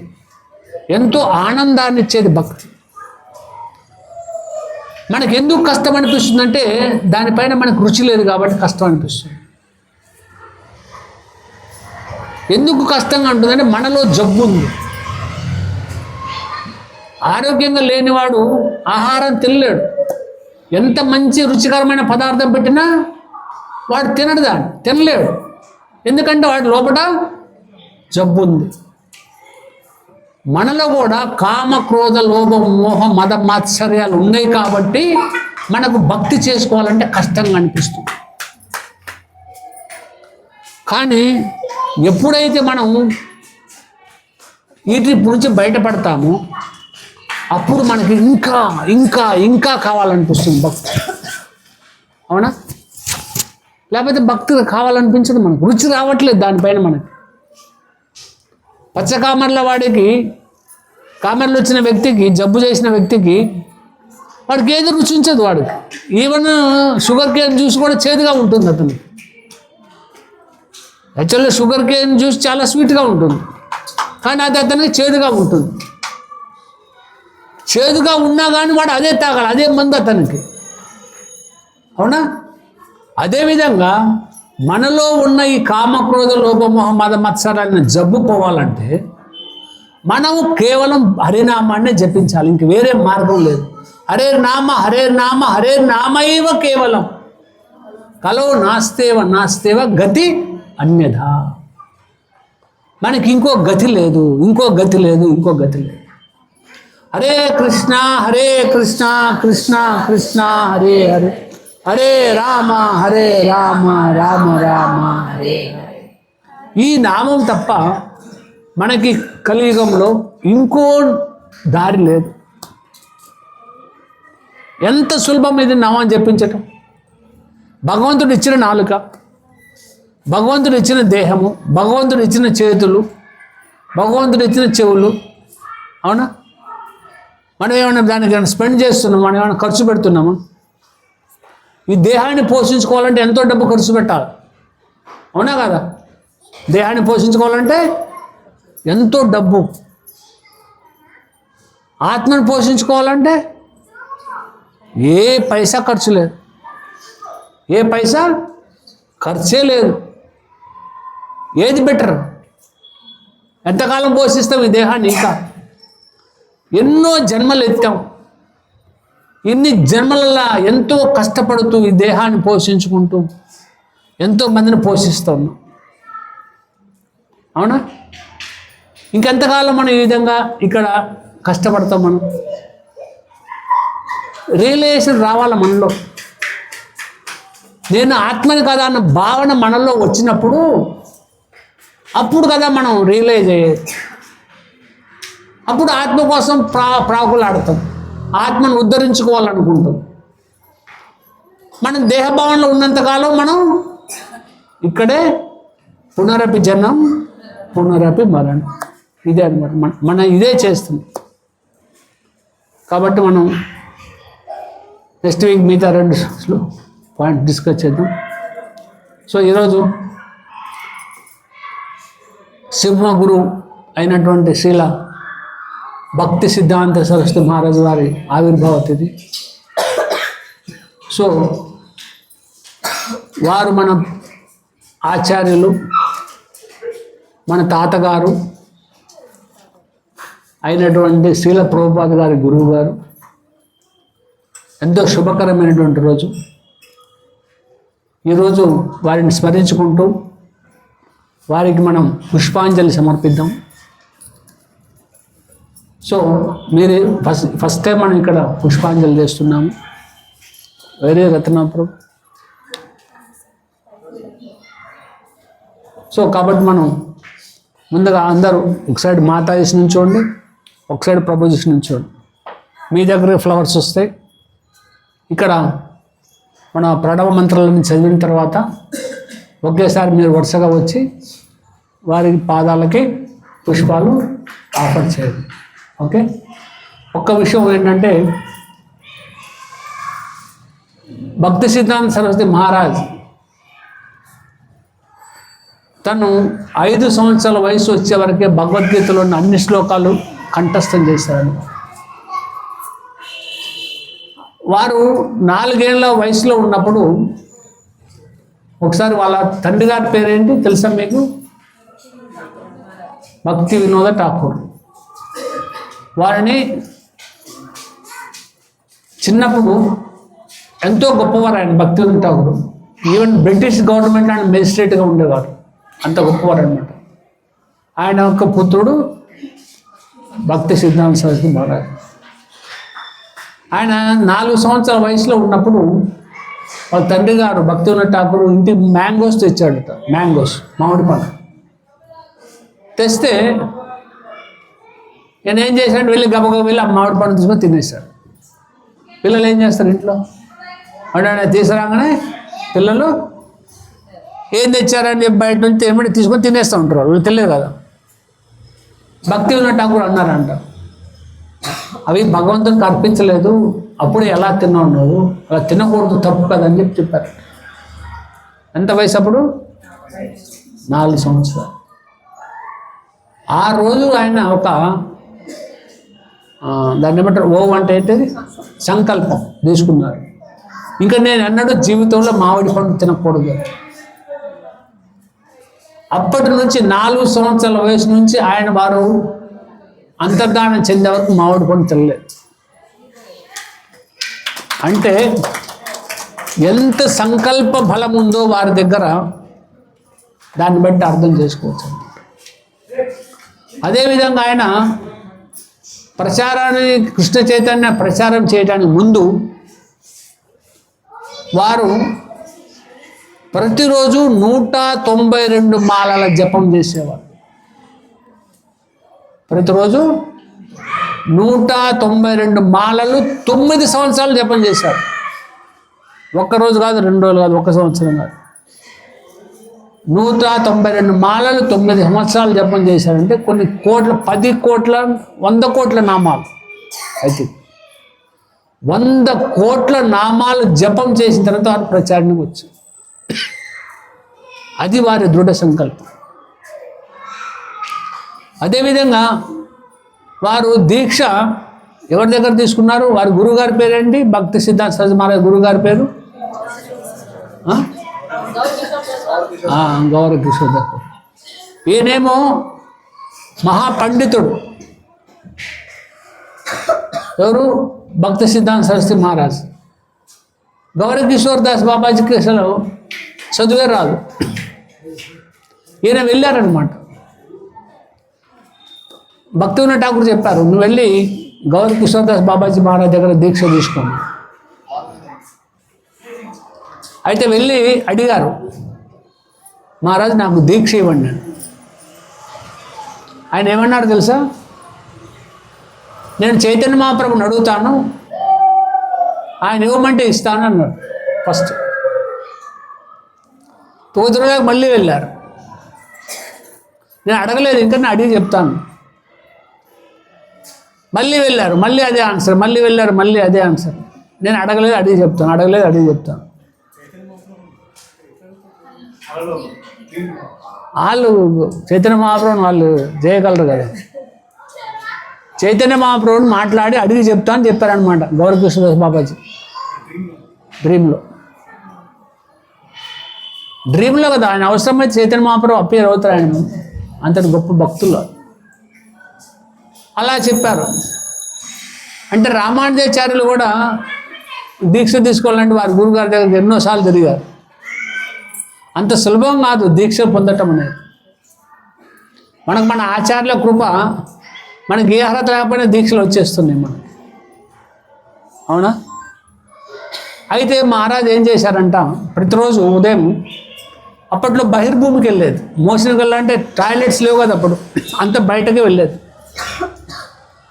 ఎంతో ఆనందాన్ని ఇచ్చేది భక్తి. మనకు ఎందుకు కష్టం అనిపిస్తుందంటే దానిపైన మనకు రుచి లేదు కాబట్టి కష్టం అనిపిస్తుంది. ఎందుకు కష్టంగా ఉంటుందంటే మనలో జబ్బు ఉంది. ఆరోగ్యంగా లేనివాడు ఆహారం తినలేడు. ఎంత మంచి రుచికరమైన పదార్థం పెట్టినా వాడు తినడు, దాన్ని తినలేడు. ఎందుకంటే వాడి లోపల జబ్బు ఉంది. మనలో కూడా కామ, క్రోధ, లోభ, మోహ, మద, మాత్సర్యాలు ఉన్నాయి కాబట్టి మనకు భక్తి చేసుకోవాలంటే కష్టంగా అనిపిస్తుంది. కానీ ఎప్పుడైతే మనం వీటి నుంచి బయటపడతామో అప్పుడు మనకి ఇంకా ఇంకా ఇంకా కావాలనిపిస్తుంది భక్తి. అవునా? లేకపోతే భక్తి కావాలనిపించదు, మనకు రుచి రావట్లేదు దానిపైన. మనకి పచ్చ కామర్ల వాడికి, కామర్లు వచ్చిన వ్యక్తికి, జబ్బు చేసిన వ్యక్తికి వాడికి ఏది రుచించదు. వాడికి ఈవెన్ షుగర్ కేన్ జ్యూస్ కూడా చేదుగా ఉంటుంది అతనికి. యాక్చువల్గా షుగర్ కేన్ జ్యూస్ చాలా స్వీట్గా ఉంటుంది, కానీ అది అతనికి చేదుగా ఉంటుంది. చేదుగా ఉన్నా కానీ వాడు అదే తాగాలి, అదే మందు అతనికి. అవునా? అదేవిధంగా మనలో ఉన్న ఈ కామక్రోధ లోభమోహ మద మత్సరాలను జబ్బు పోవాలంటే మనము కేవలం హరినామాన్నే జపించాలి. ఇంక వేరే మార్గం లేదు. హరే నామ హరే నామ హరే నామైవ కేవలం కలో నాస్తేవ నాస్తేవ గతి అన్యథా. మనకి ఇంకో గతి లేదు, ఇంకో గతి లేదు, ఇంకో గతి లేదు. హరే కృష్ణ కృష్ణ కృష్ణ హరే హరే, హరే రామ రామ రామ హరే హరే. ఈ నామం తప్ప మనకి కలియుగంలో ఇంకో దారి లేదు. ఎంత సులభం ఇది నామం జపించటం. భగవంతుడు ఇచ్చిన నాలుక, భగవంతుడు ఇచ్చిన దేహము, భగవంతుడు ఇచ్చిన చేతులు, భగవంతుడు ఇచ్చిన చెవులు. అవునా? మనం ఏమైనా దానికి ఏమైనా స్పెండ్ చేస్తున్నాం, మనం ఏమైనా ఖర్చు పెడుతున్నామా? ఈ దేహాన్ని పోషించుకోవాలంటే ఎంతో డబ్బు ఖర్చు పెట్టాలి, అవునా కదా? దేహాన్ని పోషించుకోవాలంటే ఎంతో డబ్బు. ఆత్మను పోషించుకోవాలంటే ఏ పైసా ఖర్చు లేదు, ఏ పైసా ఖర్చే లేదు. ఏది బెటర్? ఎంతకాలం పోషిస్తాం ఈ దేహాన్ని? ఇంకా ఎన్నో జన్మలు ఎత్తాం, ఇన్ని జన్మలలో ఎంతో కష్టపడుతూ ఈ దేహాన్ని పోషించుకుంటూ ఎంతో మందిని పోషిస్తూ ఉన్నాం, అవునా? ఇంకెంతకాలం మనం ఈ విధంగా ఇక్కడ కష్టపడతాం? మనం రియలైజేషన్ రావాలి మనలో. నేను ఆత్మని కదా అన్న భావన మనలో వచ్చినప్పుడు అప్పుడు కదా మనం రియలైజ్ అయ్యేది. అప్పుడు ఆత్మ కోసం ప్రాకులాడతాం, ఆత్మను ఉద్ధరించుకోవాలనుకుంటాం. మనం దేహభావనలో ఉన్నంతకాలం మనం ఇక్కడే పునరపి జన్మం పునరపి మరణం, ఇదే అనమాట. మనం ఇదే చేస్తుంది. కాబట్టి మనం నెక్స్ట్ వీక్ మిగతా 2 పాయింట్ డిస్కస్ చేద్దాం. సో ఈరోజు సింహ గురువు అయినటువంటి శ్రీల భక్తి సిద్ధాంత సరస్వతి మహారాజు వారి ఆవిర్భావ తిథి. సో వారు మన ఆచార్యులు, మన తాతగారు అయినటువంటి శ్రీల ప్రభుపాద గారి గురువు గారు. ఎంతో శుభకరమైనటువంటి రోజు. ఈరోజు వారిని స్మరించుకుంటూ వారికి మనం పుష్పాంజలి సమర్పిద్దాం. సో మీరు ఫస్ట్ టైం మనం ఇక్కడ పుష్పాంజలి చేస్తున్నాము. వేరే రత్నాపురం. సో కాబట్టి మనం ముందుగా అందరూ ఒక సైడ్ మాతాజీస్ నుంచోండి, ఒక సైడ్ ప్రభుజీస్ నుంచోండి. మీ దగ్గర ఫ్లవర్స్ వస్తాయి. ఇక్కడ మన ప్రణవ మంత్రాలను చదివిన తర్వాత ఒకేసారి మీరు వరుసగా వచ్చి వారి పాదాలకి పుష్పాలు ఆఫర్ చేయండి. ఓకే. ఒక్క విషయం ఏంటంటే భక్తి సిద్ధాంత సరస్వతి మహారాజ్ తను 5 సంవత్సరాల వయసు వచ్చే వరకే భగవద్గీతలో ఉన్న అన్ని శ్లోకాలు కంఠస్థం చేశారు. వారు 4 ఏళ్ల వయసులో ఉన్నప్పుడు ఒకసారి వాళ్ళ తండ్రి గారి పేరేంటి తెలుసా మీకు? భక్తి వినోద ఠాకూర్. వారిని చిన్నప్పుడు ఎంతో గొప్పవారు ఆయన భక్తి వినోద ఠాకూర్. ఈవెన్ బ్రిటిష్ గవర్నమెంట్ ఆయన మెజిస్ట్రేట్గా ఉండేవారు, అంత గొప్పవారు అనమాట. ఆయన యొక్క పుత్రుడు భక్తి సిద్ధాంత సరస్వతి మహారాజ్. ఆయన 4 సంవత్సరాల వయసులో ఉన్నప్పుడు వాళ్ళ తండ్రి గారు భక్తి వినోద ఠాకూర్ ఇంటికి మ్యాంగోస్ తెచ్చాడట. మ్యాంగోస్, మామిడి పండు తెస్తే నేను ఏం చేశాడు, వెళ్ళి గబగబా వెళ్ళి ఆ మామిడి పండు తీసుకొని తినేశాడు. పిల్లలు ఏం చేస్తారు ఇంట్లో? అంటే తీసుకురాగానే పిల్లలు ఏం తెచ్చారని బయట నుంచి ఏమంటే తీసుకొని తినేస్తూ ఉంటారు. వాళ్ళు తెలియదు కదా. భక్తి వినోద ఠాకూర్ అన్నారంట, అవి భగవంతునికి అర్పించలేదు, అప్పుడు ఎలా తిన్నావు నువ్వు, అలా తినకూడదు, తప్పు కదని చెప్పారు. ఎంత వయసు అప్పుడు? 4 సంవత్సరాలు. ఆ రోజు ఆయన ఒక దాన్ని ఏమంటారు, అంటే ఏంటది, సంకల్పం తీసుకున్నారు. ఇంకా నేను అన్నాడు జీవితంలో మామిడి పండు తినకూడదు. అప్పటి నుంచి 4 సంవత్సరాల వయసు నుంచి ఆయన వారు అంతర్ధానం చెందే వరకు మామిడి పండు తినలేదు. అంటే ఎంత సంకల్ప బలం ఉందో వారి దగ్గర, దాన్ని బట్టి అర్థం చేసుకోవచ్చు. అదేవిధంగా ఆయన ప్రచారాన్ని, కృష్ణ చైతన్య ప్రచారం చేయడానికి ముందు వారు ప్రతిరోజు 192 మాలల జపం చేసేవారు. ప్రతిరోజు 192 మాలలు 9 సంవత్సరాలు జపం చేశారు. ఒక్కరోజు కాదు, 2 రోజులు కాదు, 1 సంవత్సరం కాదు, 192 మాలలు 9 సంవత్సరాలు జపం చేశారంటే కొన్ని కోట్ల, 10 కోట్ల, 100 కోట్ల నామాలు. అయితే 100 కోట్ల నామాలు జపం చేసిన తర్వాత వారు ప్రచారానికి వచ్చారు. అది వారి దృఢ సంకల్పం. అదేవిధంగా వారు దీక్ష ఎవరి దగ్గర తీసుకున్నారు? వారి గురువుగారి పేరేంటి? భక్తి సిద్ధాంత సరస్వతి మహారాజ్ గురువుగారి పేరు గౌరవ కిషోర్ దత్. ఈయనేమో మహాపండితుడు. ఎవరు? భక్తి సిద్ధాంత సరస్వతి మహారాజ్. గౌరవ కిషోర్ దాస్ బాబాజీకి అసలు చదువే రాదు. ఈయన వెళ్ళారనమాట. భక్తివినోద ఠాకూర్ చెప్పారు, నువ్వు వెళ్ళి గౌరవ కిషోర్ దాస్ బాబాజీ మహారాజ్ దగ్గర దీక్ష తీసుకోండి. అయితే వెళ్ళి అడిగారు, మహారాజ్ నాకు దీక్ష ఇవ్వండి అని. ఆయన ఏమన్నాడు తెలుసా? నేను చైతన్య మహాప్రభుని అడుగుతాను, ఆయన ఇవ్వమంటే ఇస్తాను అన్నాడు ఫస్ట్. 9 రోజులకు మళ్ళీ వెళ్ళారు. నేను అడగలేదు, ఇంకా నేను అడిగి చెప్తాను. మళ్ళీ వెళ్ళారు, మళ్ళీ అదే ఆన్సర్. మళ్ళీ వెళ్ళారు, మళ్ళీ అదే ఆన్సర్. నేను అడగలేదు, అడిగి చెప్తాను, అడగలేదు, అడిగి చెప్తాను. వాళ్ళు చైతన్య మహాప్రభుని వాళ్ళు చేయగలరు కదా. చైతన్య మహాప్రభుని మాట్లాడి అడిగి చెప్తా అని చెప్పారనమాట గౌరవ కిషోర్ బాబాజీ డ్రీమ్లో కదా. ఆయన అవసరమైతే చైతన్య మహాప్రభు అప్పేర్ అవుతారు ఆయన, అంతటి గొప్ప భక్తులు. అలా చెప్పారు. అంటే రామానుజాచార్యులు కూడా దీక్ష తీసుకోవాలంటే వారి గురుగారి దగ్గరికి ఎన్నోసార్లు తిరిగారు. అంత సులభం కాదు దీక్ష పొందటం అనేది. మనకు మన ఆచార్యుల కృప, మనకి ఏ అర్హత లేకపోయినా దీక్షలు వచ్చేస్తున్నాయి మనకి, అవునా? అయితే మహారాజ్ ఏం చేశారంట, ప్రతిరోజు ఉదయం అప్పట్లో బహిర్భూమికి వెళ్ళేది. మోషన్కి వెళ్ళాలంటే టాయిలెట్స్ లేవు కదా అప్పుడు, అంత బయటకే వెళ్ళేది.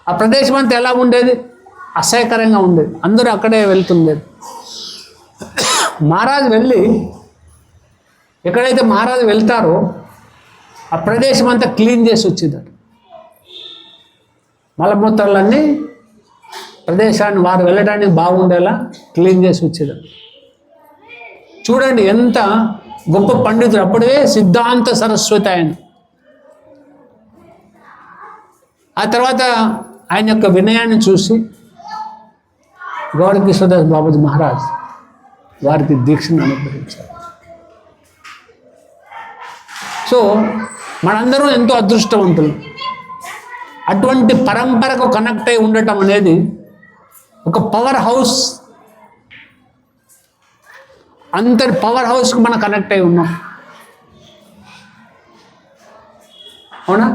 ఆ ప్రదేశం అంతా ఎలా ఉండేది? అసహ్యకరంగా ఉండేది. అందరూ అక్కడే వెళ్తుండేది. మహారాజ్ వెళ్ళి ఎక్కడైతే మహారాజు వెళ్తారో ఆ ప్రదేశం అంతా క్లీన్ చేసి వచ్చేదట. మలమూత్రాలన్నీ ప్రదేశాన్ని వారు వెళ్ళడానికి బాగుండేలా క్లీన్ చేసి వచ్చేదట. చూడండి ఎంత గొప్ప పండితుడు. అప్పుడే సిద్ధాంత సరస్వతి ఆయన. ఆ తర్వాత ఆయన యొక్క వినయాన్ని చూసి గౌరవ కిషోర్ దాస్ బాబాజీ మహారాజ్ వారికి దీక్షను అనుగ్రహించారు. సో మనందరం ఎంతో అదృష్టవంతులు. అటువంటి పరంపరకు కనెక్ట్ అయి ఉండటం అనేది ఒక పవర్ హౌస్. అంతటి పవర్ హౌస్కి మనం కనెక్ట్ అయి ఉన్నాం, అవునా?